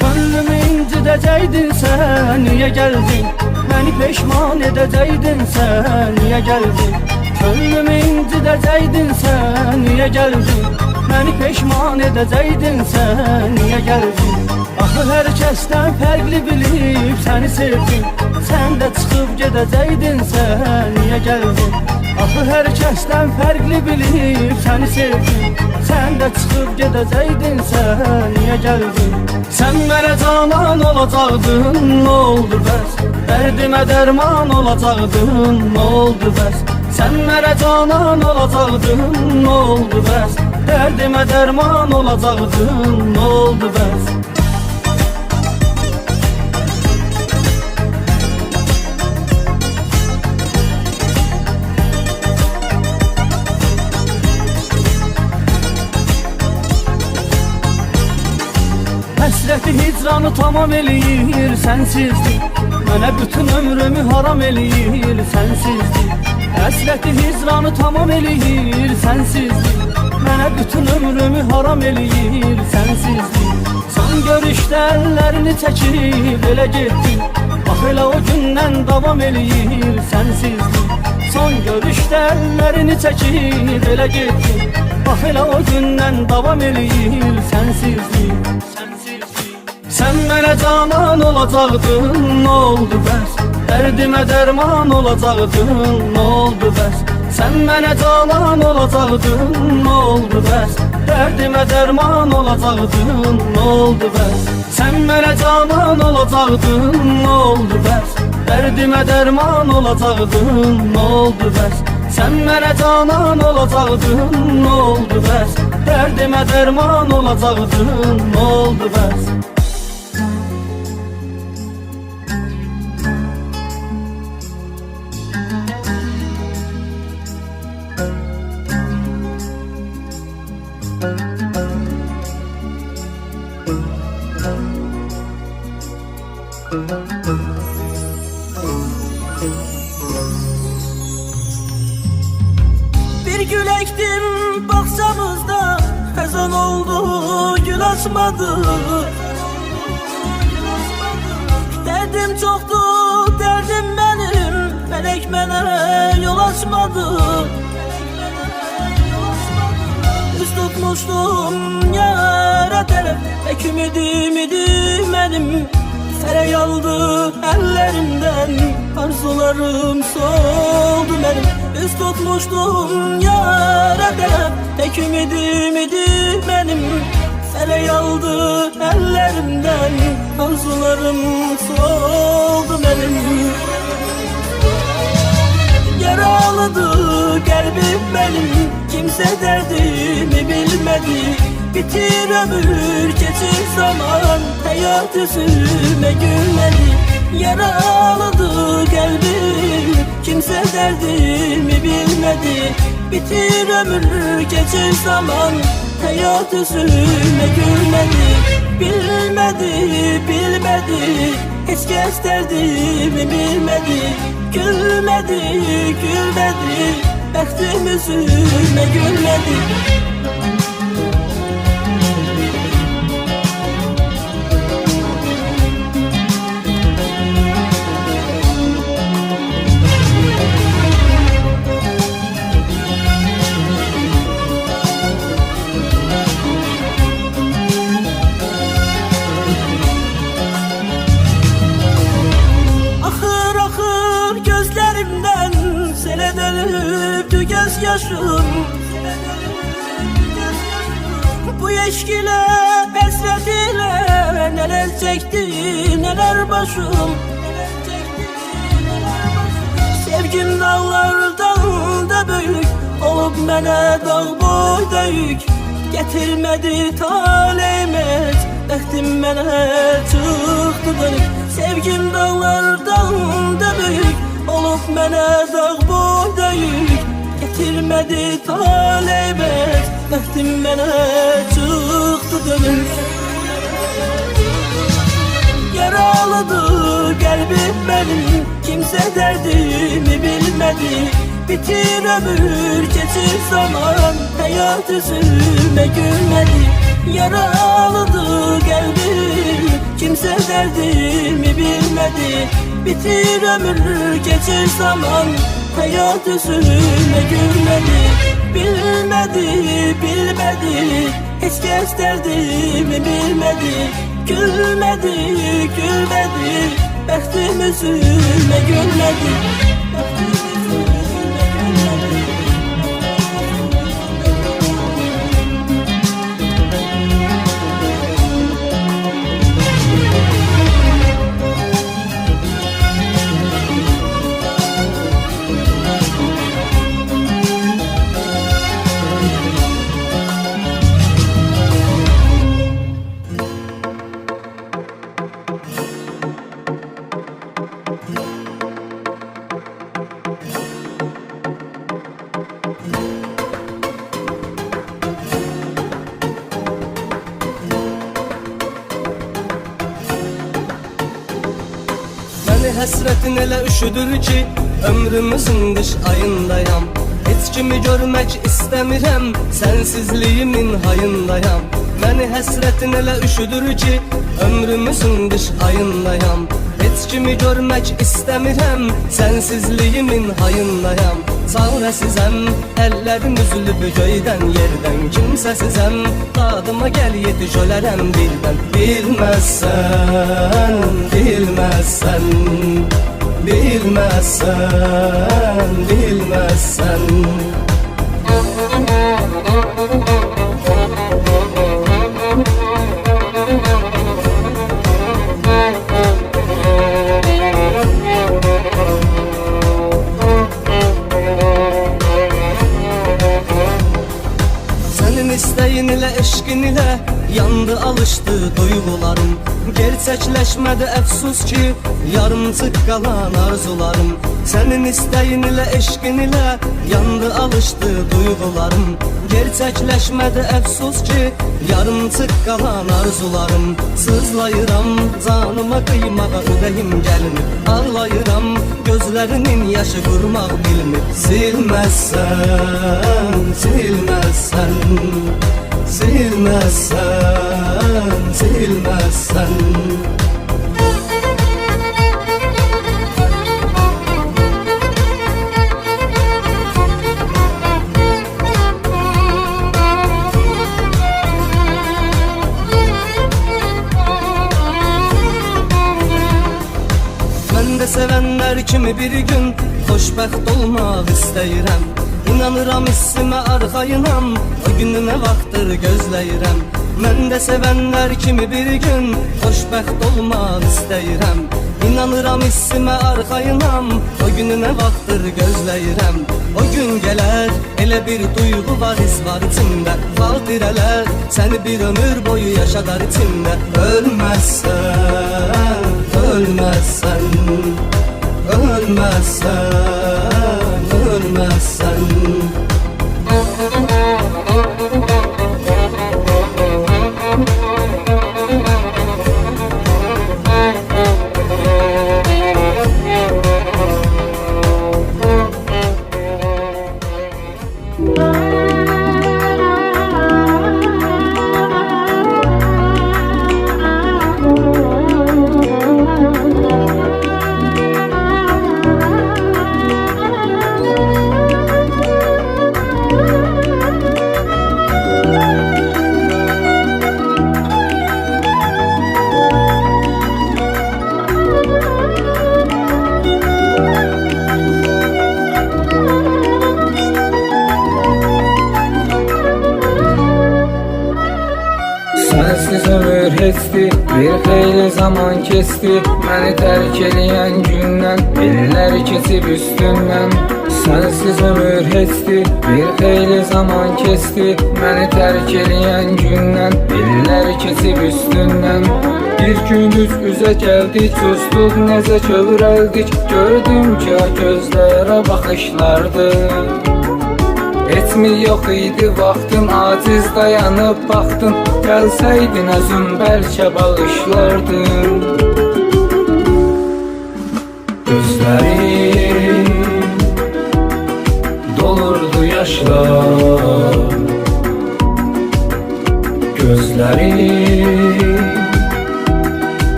Speaker 2: Könlümü incidəcəydin sən, niyə gəldin? Məni peşman edəcəydin sən, niyə gəldin? Könlümü incidəcəydin sən, niyə gəldin? Məni peşman edəcəydin sən, niyə gəldin? Axı hər kəsdən fərqli bilib səni sevdim, sən də çıxıb gedəcəydin sən, niyə gəldin? Axı hər kəsdən fərqli bilib səni sevdim, sən də çıxıb gedəcəydin sən, niyə gəldin? Sən mənə canan olacaqdın, nə oldu bəs? Dərdimə dərman olacaqdın, nə oldu bəs? Sən mənə canan olacaqdın, nə oldu bəs? Dərdimə dərman olacaqdın, nə oldu bəs? Həsrəti hicranı tamam eləyir sənsizlik, mənə bütün ömrümü haram eləyir sənsizlik. Həsrəti hicranı tamam eləyir sənsizlik, mənə bütün ömrümü haram eləyir sənsizlik. Son görüşdə əllərini çəkib elə getdin, bax elə o gündən davam eləyir sənsizlik. Son görüşdə əllərini çəkib elə getdin, bax elə o gündən davam eləyir sənsizlik. Sən mənə canan olacaqdın, nə oldu bəs? Dərdimə dərman olacaqdın, nə oldu bəs? Sən mənə canan olacaqdın, nə oldu bəs? Dərdimə dərman olacaqdın, nə oldu bəs? Sən mənə canan olacaqdın, nə oldu bəs? Dərdimə dərman olacaqdın, nə oldu bəs? Sən mənə canan olacaqdın, nə oldu bəs? Dərdimə dərman olacaqdın, nə oldu bəs?
Speaker 3: Bir gül ektim bahçamızda, xəzan oldu gül açmadı. Dərdim çoxdur, dərdim mənim, fələk mənə yol açmadı. Üz tutmuşdum yara tərəf, tək ümidim idi mənim, fərək aldı əllərimdən, arzularım soldu mənim. Üz tutmuşdum yara tərəf, tək ümidim idi mənim, fərək aldı əllərimdən, arzularım soldu mənim. Yaralıdır qəlbim mənim, kimsə dərdimi bilmədi. Bitir ömür, keçir zaman, həyat üzümə gülmədi. Yaralıdır qəlbim, kimsə dərdimi bilmədi. Bitir ömür, keçir zaman, həyat üzümə gülmədi. Bilmədi, bilmədi,
Speaker 2: Heç kəs dərdimi bilmədi. Gülmədi, gülmədi, bəxtim üzümə gülmədi. Dönüptü göz yaşım. Bu eşkile hasret ile neler çekti neler başım. Sevgim dağlardan da büyük olup mənə dağ boyda yük. Getirmedi taleyimiz, bəxtim mənə çıxdı dönük. Sevgim dağlardan da büyük olup mənə dağ boyda yük. Getirmedi taleyimiz, bəxtim mənə çıxdı dönük. Yaralıdır qəlbim mənim, kimsə dərdimi bilmədi. Bitir ömür, keçir zaman, həyat üzümə gülmədi. Yaralıdır qəlbim, kimsə dərdimi bilmədi. Bitir ömür, geçir zaman, hayat üzümə gülmədi. Bilmədi, bilmədi, heç kəs dərdimi bilmədi. Gülmədi, gülmədi, bəxtim üzümə gülmədi.
Speaker 4: Həsrətin elə üşüdür ki, ömrümüzün qış ayındayam. Heç kimi görmək istəmirəm, sənsizliyimin hayındayam. Məni həsrətin elə üşüdür ki, ömrümüzün qış ayındayam. Heç kimi görmək istəmirəm, sənsizliyimin hayındayam. Çarəsizəm, əllərim üzülüb göydən yerdən. Kimsəsizəm, dadıma gəl yetiş ölərəm dildən. Bilməzsən, bilməzsən, bilməzsən, bilməzsən. İstəyin ilə, eşqin ilə yandı, alışdı duyğularım. Gerçəkləşmədi əfsus ki, yarımçıq qalan arzularım. Sənin istəyin ilə, eşqin ilə yandı, alışdı duyğularım. Gerçəkləşmədi əfsus ki, yarımçıq qalan arzularım. Sızlayıram canıma qıymağa ürəyim gəlmir. Ağlayıram gözlərinin yaşı qurmaq bilmir. Silməzsən, silməzsən, silməzsən, silməzsən. Mən də sevənlər kimi bir gün xoşbəxt olmaq istəyirəm. İnanıram hissimə arxayınam, o gününə vaxtdır gözləyirəm. Mən də sevənlər kimi bir gün xoşbəxt olmaq istəyirəm. İnanıram hissimə arxayınam, o gününə vaxtdır gözləyirəm. O gün gələr, elə bir duyğu var, his var içimdə. Xatirələr səni bir ömür boyu yaşadar içimdə. Ölməzsən, ölməzsən, ölməzsən, ölməzsən.
Speaker 5: hesdi bir xeyli zaman kesti. Məni tərk eləyən gündən illər keçib üstündən. Sensiz ömür hesdi bir xeyli zaman kesti. Məni tərk eləyən gündən illər keçib üstündən. Bir gün üz-üzə gəldik, susduq, necə kövrəldik. Gördüm ki, gözlərə baxışlardı. Etmi yox idi vaxtın, aciz dayanıb baxdın. Gəlsəydin özün bəlkə bağışlardın. Gözlərim dolurdu yaşla, gözlərim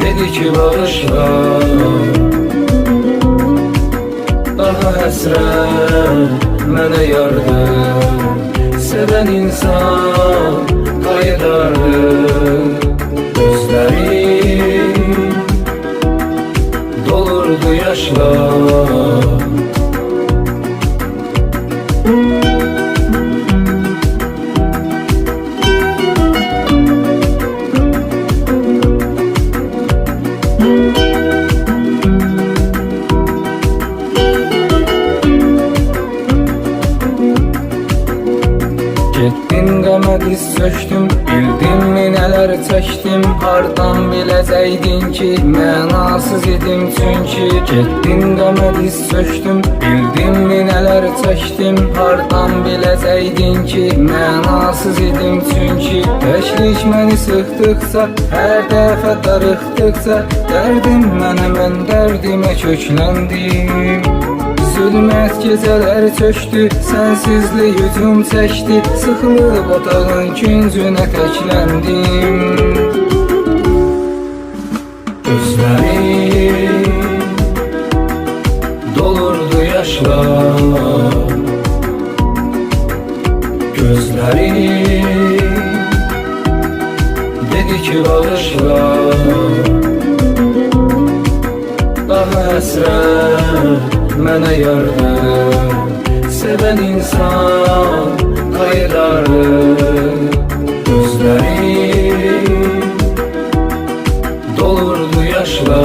Speaker 5: dedi ki bağışla. Daha həsrət mənə yardı, sevən insan qayıdardı. Gözlərim dolurdu yaşla. Getdin qəmə diz çöktüm, bildinmi nələr çəkdim. Hardan biləcəydin ki, mənasız idim çünki. Getdin qəmə diz çöktüm, bildinmi nələr çəkdim. Hardan biləcəydin ki, mənasız idim çünki. Təklik məni sıxdıqca, hər dəfə darıxdıqca, dərdim mənə, mən dərdimə kökləndim. Zülmət gecələr çöktü, sənsizlik hücum çəkdi. Sıxılıb otağın küncünə təkləndim. Gözlərim dolurdu yaşla, gözlərim dedi ki bağışla. Daha həsrət mənə yardı, sevən insan qayıdardı. Gözlərim dolurdu yaşla,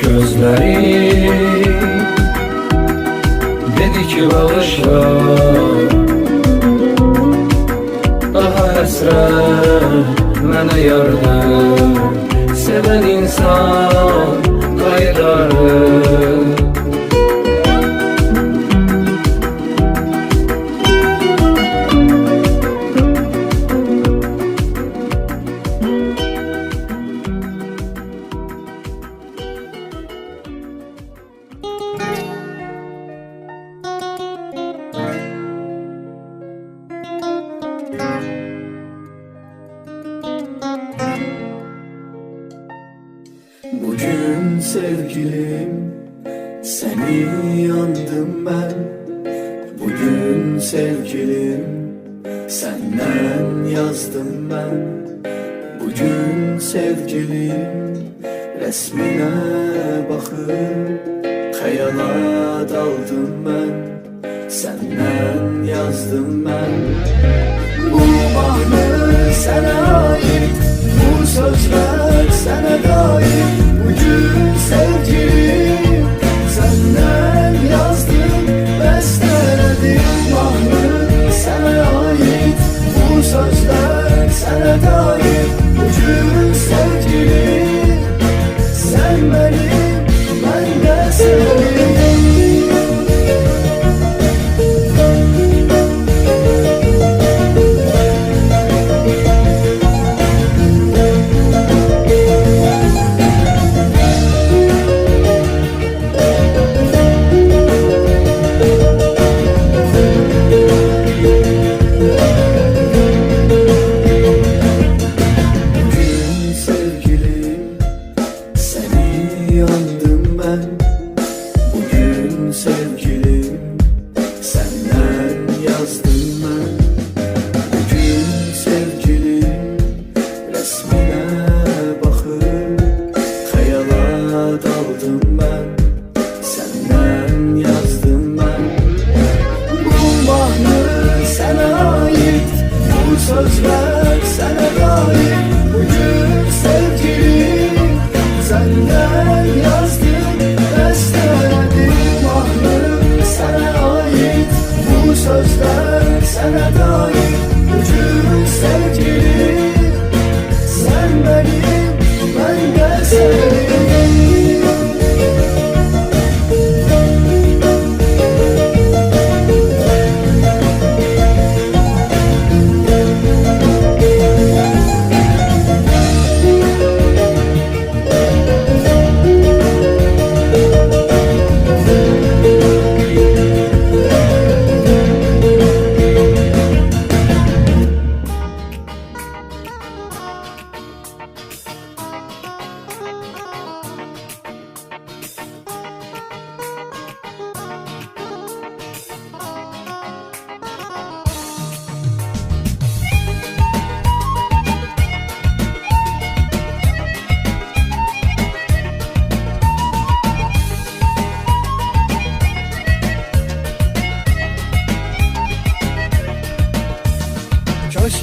Speaker 5: gözlərim dedi ki bağışla. Daha həsrət mənə yardı, sevən insan qayıdardı.
Speaker 6: Bugün sevgilim seni yandım ben. Bugün sevgilim senden yazdım ben. Bugün sevgilim resmine bakıp hayala daldım ben. Senden yazdım ben. Bu mahnı sana ait, bu sözler sana dair. Bugün sevgilim senden yazdım, besteledim. Mahnı sana ait, bu sözler sana dair. Bugün sevgilim sen benim, ben de senin.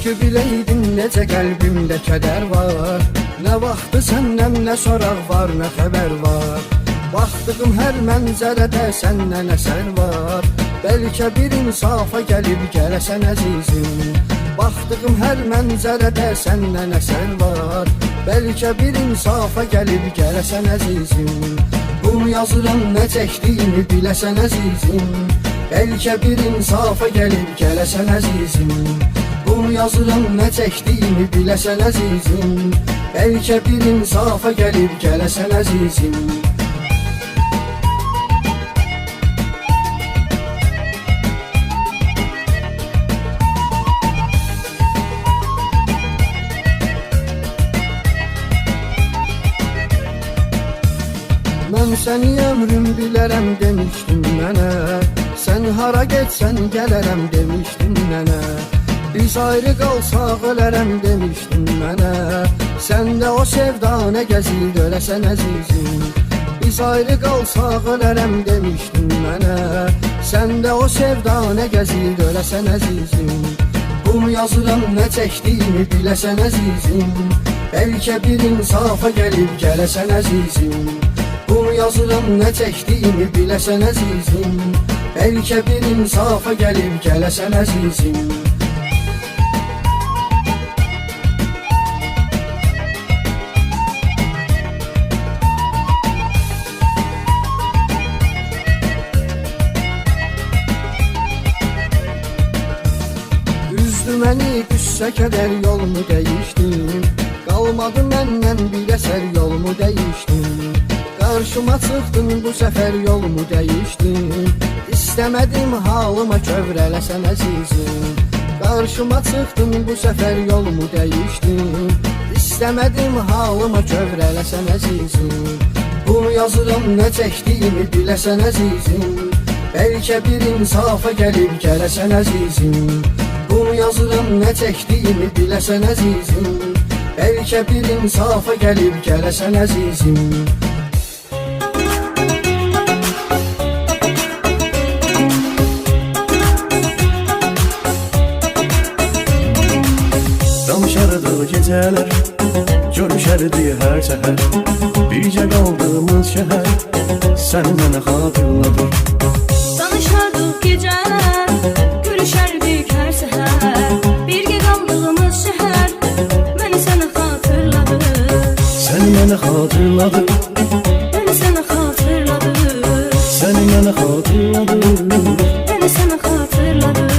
Speaker 2: Keşke bileydin necə qəlbimdə kədər var. Nə vaxtı səndən nə soraq var, nə xəbər var. Baxdığım hər mənzərədə səndən əsər var. Bəlkə bir insafa gəlib gələsən əzizim. Baxdığım hər mənzərədə səndən əsər var. Bəlkə bir insafa gəlib gələsən əzizim. Bunu yazıram nə çəkdiyimi biləsən əzizim. Bəlkə bir insafa gəlib gələsən əzizim. Bunu yazıram nə çəkdiyimi biləsən əzizim. Bəlkə bir insafa gəlib gələsən əzizim. Mən səni ömrüm bilərəm demişdin mənə. Sən hara getsən gələrəm demişdin mənə. Biz ayrı qalsaq ölərəm demişdin mənə. Sən də o sevdanə gəzir öləsən əzizim. Biz ayrı qalsaq ölərəm demişdin mənə. Sən də o sevdanə gəzir öləsən əzizim. Bunu yazıram nə çəkdiyimi biləsən əzizim. Bəlkə bir insafa gəlib gələsən əzizim. Bunu yazıram nə çəkdiyimi biləsən əzizim. Bəlkə bir insafa gəlib gələsən əzizim. Üzdü məni qüssə kədər yolumu dəyişdim. Qalmadı məndən bir əsər yolumu dəyişdim. Qarşıma çıxdın bu səfər yolumu dəyişdin. İstəmədim halıma kövrələsən əzizim. Qarşıma çıxdın bu səfər yolumu dəyişdin. İstəmədim halıma kövrələsən əzizim. Bunu yazıram nə çəkdiyimi biləsən əzizim. Bəlkə bir insafa gəlib gələsən əzizim. Bunu yazıram nə çəkdiyimi biləsən əzizim. Bəlkə bir insafa gəlib gələsən əzizim.
Speaker 3: Danışardı gecələr, görüşərdi hər səhər. Bircə qaldığımız şəhər səni mənə xatırladır.
Speaker 7: Danışardıq gecələr, görüşərdik hər səhər. Birgə qaldığımız şəhər məni sənə xatırladır.
Speaker 3: Səni mənə xatırladır.
Speaker 7: Məni sənə xatırladır.
Speaker 3: Səni mənə xatırladır.
Speaker 7: Məni sənə xatırladır.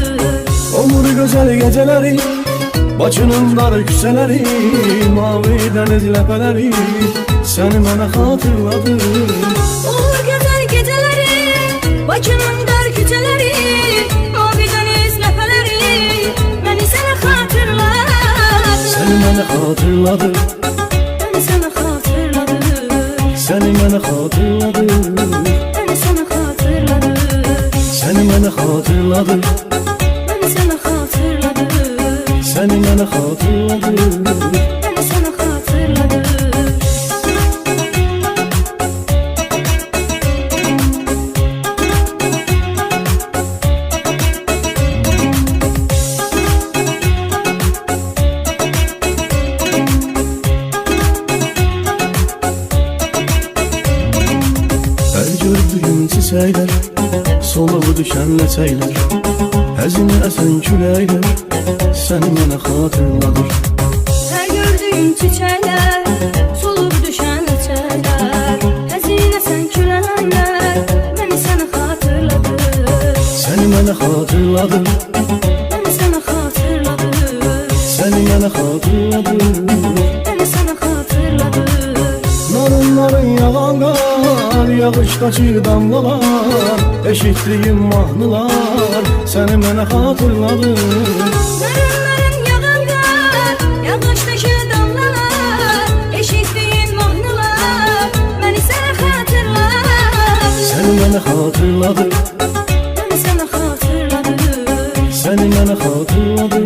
Speaker 3: Olur gözəl gecələri, Bakının dar küçələri, mavi dəniz ləpələri səni mənə xatırladır.
Speaker 7: Olur gözəl gecələri, Bakının dar küçələri, mavi dəniz ləpələri məni sənə xatırladır.
Speaker 3: Səni mənə xatırladır.
Speaker 7: Məni sənə xatırladır.
Speaker 3: Səni mənə xatırladır.
Speaker 7: Məni sənə xatırladır.
Speaker 3: Səni mənə xatırladır.
Speaker 7: Məni sənə xatırladır.
Speaker 3: Səni mənə xatırladır.
Speaker 7: Məni sənə xatırladır.
Speaker 3: Hər gördüyüm çiçəklər, soluğu düşən ləçəklər, həzin əsən küləklər səni mənə xatırladır.
Speaker 7: Hər gördüyüm çiçəklər, solub düşən ləçəklər, həzin əsən küləklər məni sənə xatırladır.
Speaker 3: Səni mənə xatırladır.
Speaker 7: Məni sənə xatırladır.
Speaker 3: Səni mənə xatırladır.
Speaker 7: Məni sənə xatırladır.
Speaker 3: Narınların yağan qar, yağışdakı damlalar, eşitdiyim mahnılar səni mənə xatırladır.
Speaker 7: Narınların yağan qar, yağışdakı damlalar, eşitdiyin mahnılar məni sənə xatırladır.
Speaker 3: Səni mənə xatırladır.
Speaker 7: Məni sənə xatırladır.
Speaker 3: Səni mənə xatırladır.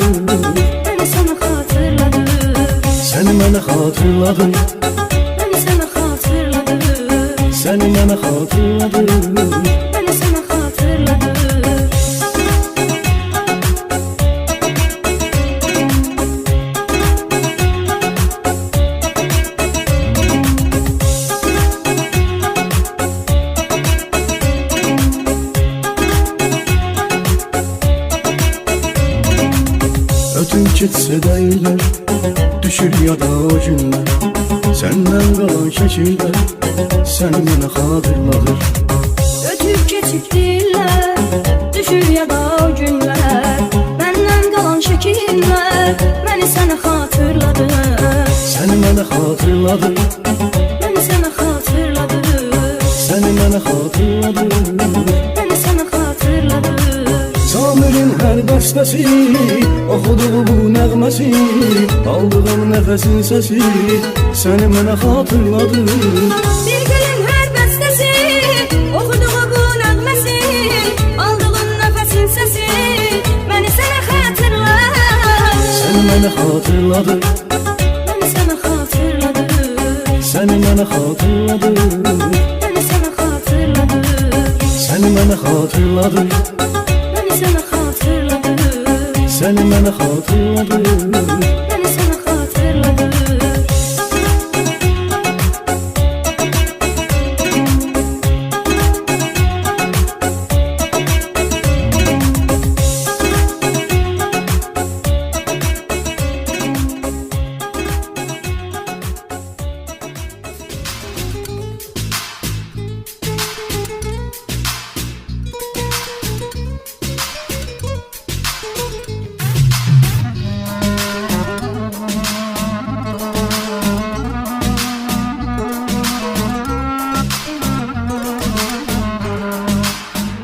Speaker 7: Məni sənə xatırladır.
Speaker 3: Səni mənə xatırladır.
Speaker 7: Məni sənə xatırladır.
Speaker 3: Səni mənə xatırladır.
Speaker 7: Məni sənə xatırladır.
Speaker 6: Ötüp ketsə deylər, düşür yada o günlər. Səndən qalan şəkillər səni mənə xatırladır.
Speaker 7: Ötüb keçib dillər, düşür yada o günlər. Məndən qalan şəkillər məni sənə xatırladır.
Speaker 6: Səni mənə xatırladır,
Speaker 7: Məni sənə xatırladır.
Speaker 6: səni mənə xatırladır.
Speaker 7: Məni sənə xatırladır.
Speaker 6: Samirin hər bəstəsi, oxuduğu bu nəğməsi, aldığım nəfəsin səsi səni mənə xatırladır.
Speaker 7: Bir gülün hər bəstəsi, oxuduğu bu nəğməsi, aldığın nəfəsin səsi məni sənə xatırladır.
Speaker 6: Səni mənə xatırladır,
Speaker 7: Məni sənə xatırladır.
Speaker 6: səni mənə xatırladır.
Speaker 7: Məni sənə xatırladır.
Speaker 6: Səni mənə xatırladır,
Speaker 7: Məni sənə xatırladır.
Speaker 6: səni mənə xatırladır.
Speaker 7: Məni sənə xatırladır.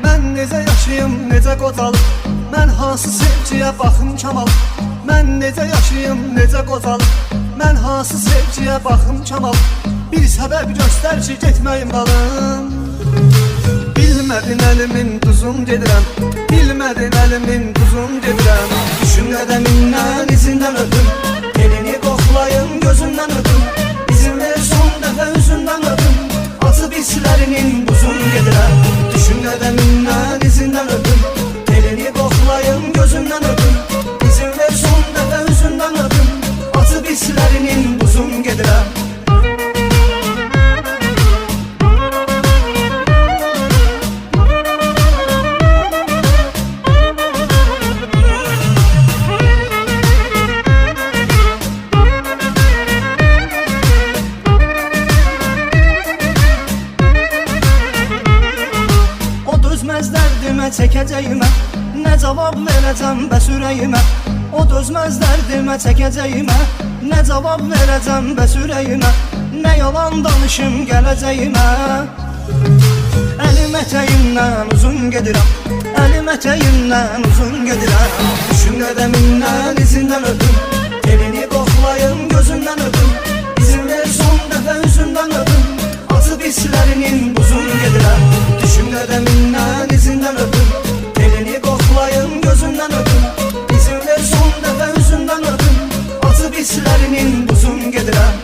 Speaker 3: Mən necə yaşayım, necə qocalım? Mən hansı sevgiyə baxım kamal? Mən necə yaşayım, necə qocalım? Mən hansı sevgiyə baxım kamal? Bir səbəb göstər ki, getməyim dalım. Bilmədin əlimin duzum gedirəm, bilmədin əlimin duzum gedirəm. Düşün qədəmindən, izindən öpüm, elini qoxlayım, gözündən öpüm. İzin ver son dəfə üzündən öpüm, acı bislərinin buzum gedirəm. Düşün qədəmindən, izindən öpüm, elini qoxlayım, gözündən öpüm. İzin ver son dəfə üzündən öpüm, acı bislərinin buzum gedirəm. O dözməz dərdimə, çəkəcəyimə, nə cavab verəcəm bəs ürəyimə. O dözməz dərdimə, çəkəcəyimə, nə cavab verəcəm bəs ürəyimə. Nə yalan danışım gələcəyimə. Əlim ətəyimdən uzun gedirəm, əlim ətəyimdən uzun gedirəm. Düşün qədəmindən, izindən öpüm, elini qoxlayım, gözündən öpüm. İzin ver son dəfə üzündən öpüm, acı bislərinin buzun gedirəm. Düşün qədəmindən, izindən öpüm, elini qoxlayım, gözündən öpüm. İzin ver son dəfə üzündən öpüm, acı bislərinin buzun gedirəm.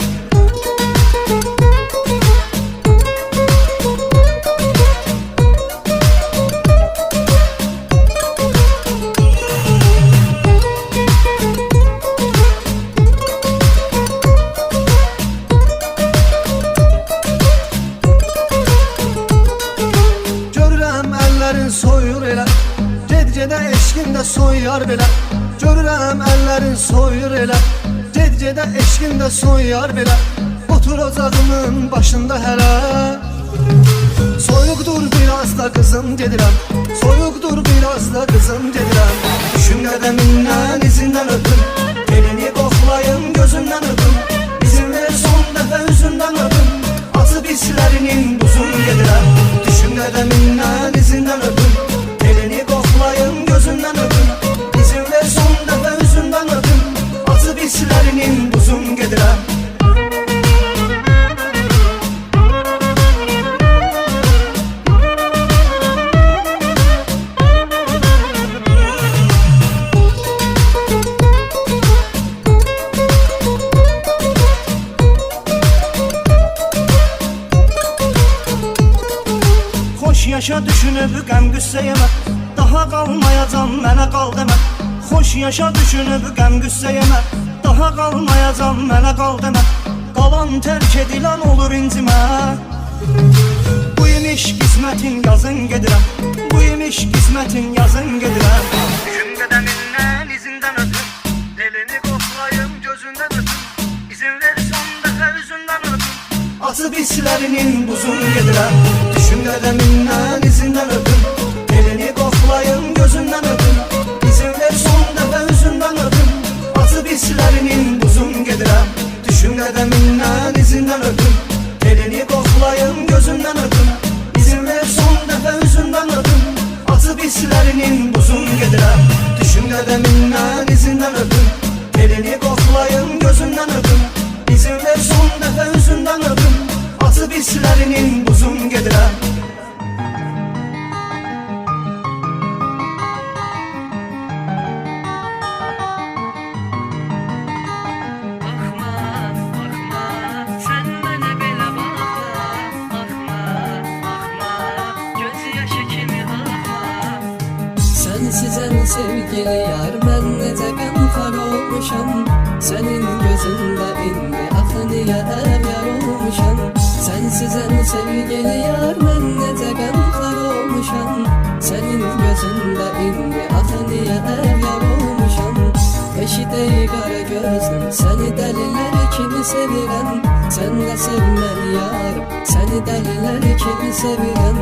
Speaker 3: Görürəm əllərin soyur elə, ged-gedə eşqində soyar belə. Görürəm əllərin soyur elə, ged-gedə eşqində soyar belə. Otur ocağımın başında hələ. Soyuqdur biraz da qızım gedirəm, soyuqdur biraz da qızım gedirəm. Düşün qədəmindən, izindən öpüm, elini qoxlayım, gözündən öpüm. İzin ver son dəfə üzündən öpüm, acı bislərinin buzun gedirəm. Düşün qədəmindən, izindən öpüm, elini qoxlayım, gözündən öpüm. İzin ver son dəfə üzündən öpüm, acı bislərinin buzun gedirəm. Xoş yaşa düşünüb qəm qüssə yemə, daha qalmayacam mənə qal demə. Xoş yaşa düşünüb qəm qüssə yemə, daha qalmayacam mənə qal demə. Qalan tərk edilən olur incimə. Bu imiş qismətin yazın gedirəm, bu imiş qismətin yazın gedirəm. Düşün qədəmindən, izindən öpüm, pislərinin buzun gedirəm. Düşün qədəmindən, izindən öpüm, elini qoxlayım, gözündən öpüm. İzin ver son dəfə üzündən öpüm, acı pislərinin buzun gedirəm. Düşün qədəmindən, izindən öpüm, elini qoxlayım, gözündən öpüm. İzin ver son dəfə üzündən öpüm, acı pislərinin buzun gedirəm. Düşün qədəmindən, izindən öpüm, elini qoxlayım, gözündən öpüm. İzin ver son dəfə üzündən öpüm, acı pislərinin buzun gedirəm.
Speaker 4: Sensizən sevgili yar, mən necə qəmxar olmuşam. Sənin gözündə indi axı niyə əvyar olmuşam. Sensizən sevgili yar, mən necə qəmxar olmuşam. Sənin gözündə indi axı niyə əvyar olmuşam. Eşidəy qara gözlüm, səni dəlilər kimi sevirəm. Sən də sev məni yarım, səni dəlilər kimi sevirəm.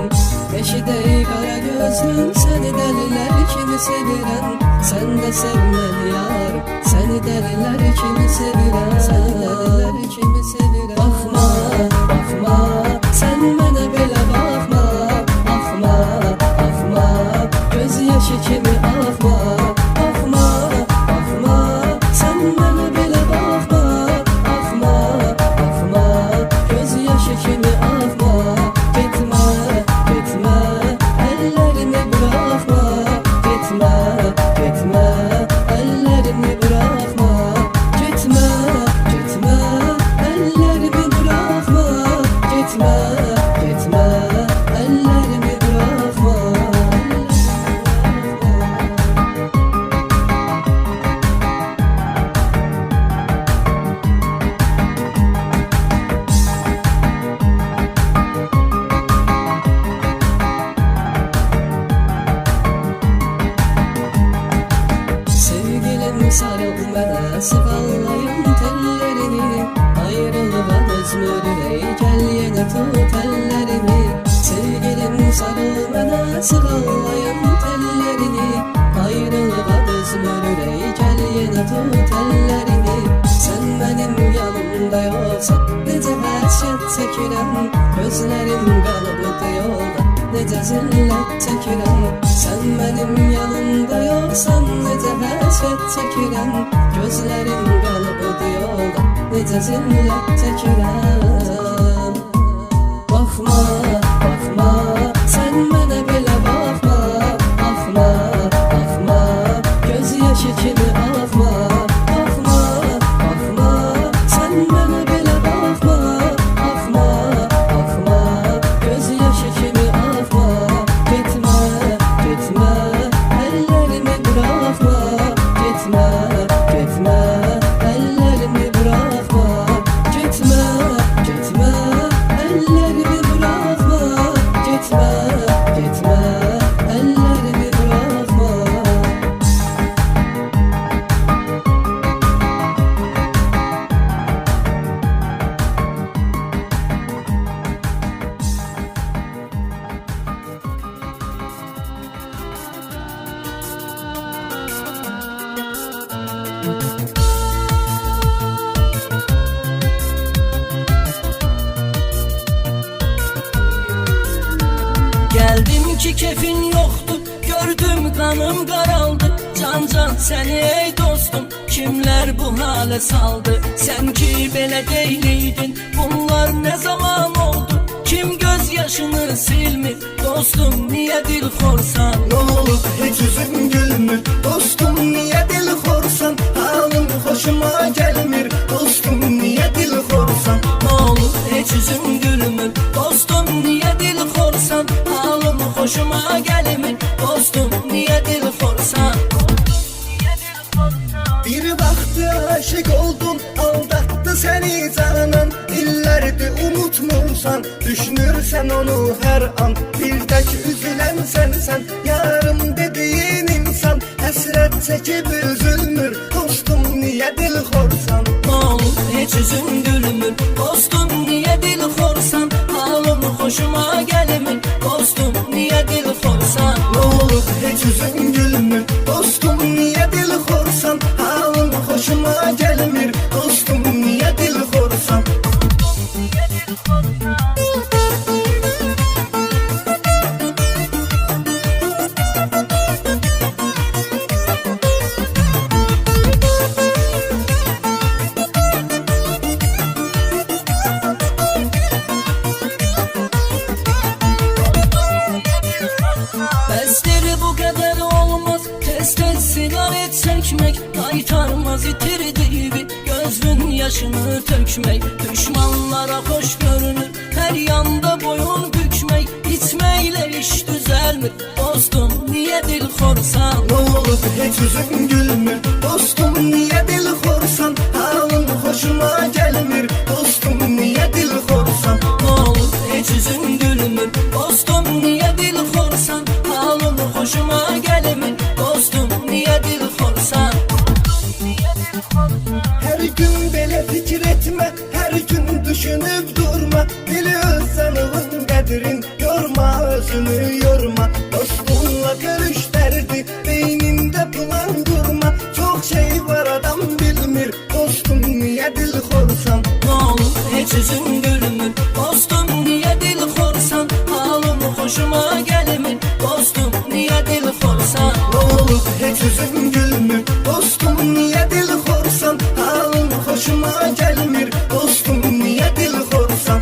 Speaker 4: Eşidəy qara gözlüm, səni dəlilər kimi sevirəm. Sən də sev məni yarım, səni dəlilər kimi sevirəm. Səni dəlilər kimi sevirəm. Baxma, baxma, sən mənə belə baxma. Baxma, baxma, göz yaşı kimi axma. Baxma, baxma, sən mənə belə baxma. Baxma, baxma, göz yaşı kimi axma. Getmə, getmə, əllərimi buraxma. Getmə, getmə, əllərimi buraxma. Getmə, getmə, əllərimi buraxma. Getmə, getmə, əllərimi buraxma. Sevgilim sarıl mənə, sığallayım tellərini. Ayrılığa dözmür ey, gəl yenə tut əllərimi. Sevgilim sarıl mənə, sığallayım tellərini. Ayrılığa dözmür ey, gəl yenə tut əllərimi. Sən mənim yanımda yoxsan, necə həsrət çəkirəm. Gözlərim qalıbdı yolda, necə zillət çəkirəm. Sən mənim yanımda yoxsan, necə həsrət çəkirəm. Gözlərim qalıbdı yolda, necə zillət çəkirəm. Baxma, baxma, sən mənə belə baxma. Baxma, baxma, göz yaşı kimi axma. Baxma, baxma, sən mənə belə baxma. Baxma, baxma, göz yaşı kimi axma. Getmə, getmə, əllərimi buraxma. Getmə, getmə, əllərimi buraxma. Getmə, getmə, əllərimi buraxma. Getmə, getmə, əllərimi buraxma. Geldim ki kefin yoktu, gördüm kanım qaraldı. Can seni ey dostum, kimler bu hale saldı. Sen ki belə deyliydin, bunlar ne zaman oldu. Kim göz yaşını silmir, dostum niye dil xorsan.
Speaker 3: Ne olub heç üzün gülmür, dostum niyə dil xorsan. Halın xoşuma gəlmir, dostum niyə dil xorsan.
Speaker 4: Ne olur heç üzüm gülmür, dostum niye dil xorsan. Halım hoşuma gelmir, dostum niye dil xorsan.
Speaker 3: Bir vaxtı aşık oldum, aldattı seni canan. İllərdir unutmursan, düşünürsən onu hər an. Bir tək üzülən sənsən, yarım dediyin insan. Həsrət çəkib üzülmür, dostum niyə dil xorsan.
Speaker 4: Ne olur heç üzüm gülmür, dostum niye dil xorsan. hoşuma gelmir dostum, niye dil korsan?
Speaker 3: Ne olub heç üzün gülmür dostum, niyə dil xorsan? Halın xoşuma gəlmir dostum, niyə dil xorsan?
Speaker 4: Bəsdir bu qədər olmaz, tez-tez sigaret çəkmək, qaytarmaz itirdiğimi, gözün yaşını tökmək. Düşmanlara xoş görünür, hər yanda boyun bükmək, içməklə iş düzəlmir dostum, niyə dil xorsan?
Speaker 3: Ne olub heç üzün gülmür dostum, niyə dil xorsan? Halın xoşuma gəlmir dostum, niyə dil xorsan?
Speaker 4: Ne olur heç üzün gülmür dostum, niyə dil xorsan? Halın hoşuma gelmir dostum, niyə dil xorsan?
Speaker 3: Hər gün belə fikir etmə, hər gün düşünüb durma, bili öz canının qədrin yorma, özünü yorma. Dostunla görüş dərdi, beynində plan qurma, çox şey var adam bilmir dostum, niyə dil xorsan?
Speaker 4: Ne olur heç üzün gülmür dostum, niyə dil xorsan? Halın hoşuma gelmir dostum, niyə dil xorsan?
Speaker 3: Ne olub heç üzün gülmür dostum, niyə dil xorsan? Halın xoşuma gəlmir dostum, niyə dil xorsan?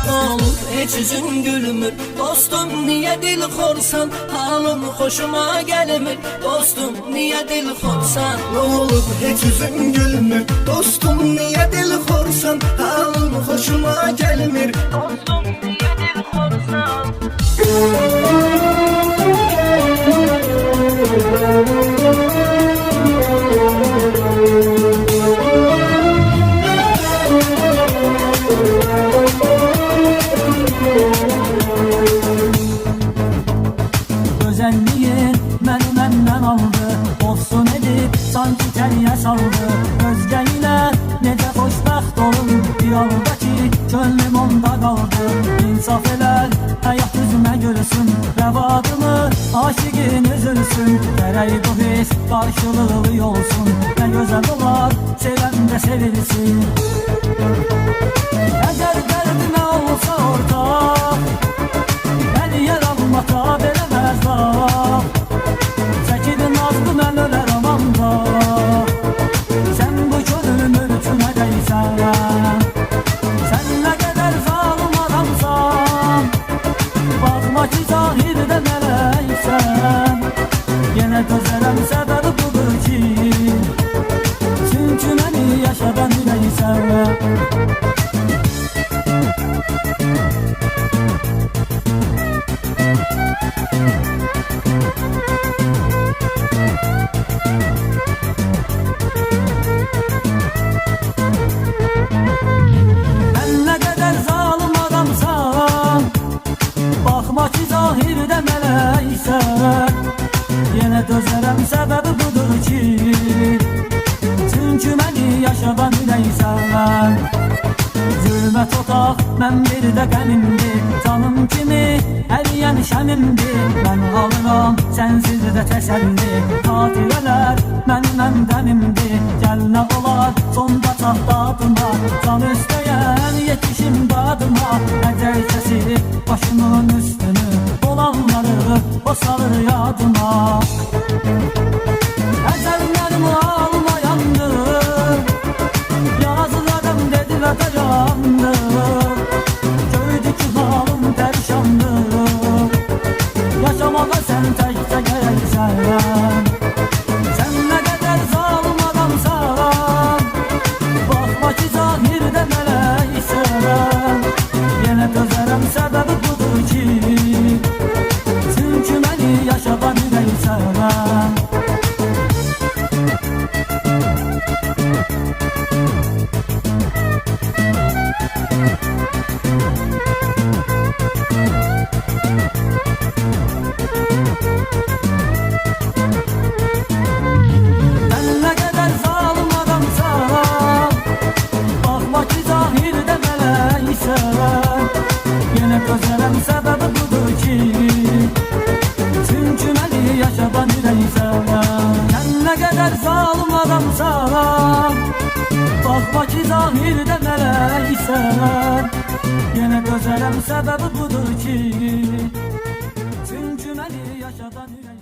Speaker 4: Ne olur heç üzün gülmür dostum, niyə dil xorsan? Halın hoşuma gelmir dostum, niyə dil xorsan?
Speaker 3: Ne olub heç üzün gülmür dostum, niyə dil xorsan? Halın xoşuma gəlmir
Speaker 4: Dostum, niyə dil xorsan?
Speaker 2: Gözəlliyin məni məndən aldı, olsun edib sanki təliyə saldı. Özgə ilə necə xoşbəxt olum, bir anda ki könlüm onda qaldı. İnsaf elər, həyat üzümə gülsün, rəvadımı aşiqin üzülsün. Gərək bu his qarşılıqlı olsun, nə gözəl olar sevəndə sevilsin. Əgər qəlbimə olsa ortaq, məni yer almata verəməz laf. Çəkidi nazlı mən ölərəm anda, sən bu könlümün üçünə deysən. Sən nə qədər zalım adamsan, baxma ki zahirdə mələksən. Yenə dözərəm, səbəbi budur ki, çünki məni yaşadan ürəksən. Mən nə qədər zalım adamsan, baxma ki zahirdə mələksən. Yenə dözərəm, səbəbi budur ki, çünki məni yaşadan ürəksən. Zülmət otaq, mən bir də qənimdir, canım kimi əriyən şəmimdir. Mən alıram, sənsiz də təsəlli, xatirələr mənim əmdəmimdir. Gəl nə olar, sonda çat dadıma, can istəyən yetişim dadıma. Əcəl kəsir başımın üstünü, olanları o salır yadıma. Əcəl mənim almayandır, yazılarım dedilər dayandır. Gördü ki halım pərişandır, yaşamağa sən təkcə gəlsən. Sən nə qədər zalım adamsan, baxma ki zahirdə mələksən. Yenə dözərəm, səbəbi budur ki, çünki məni yaşadan ürəksən. Bakı zahirdə mələksən Yenə gözələm səbəbi budur ki Çünki məni yaşadan ürək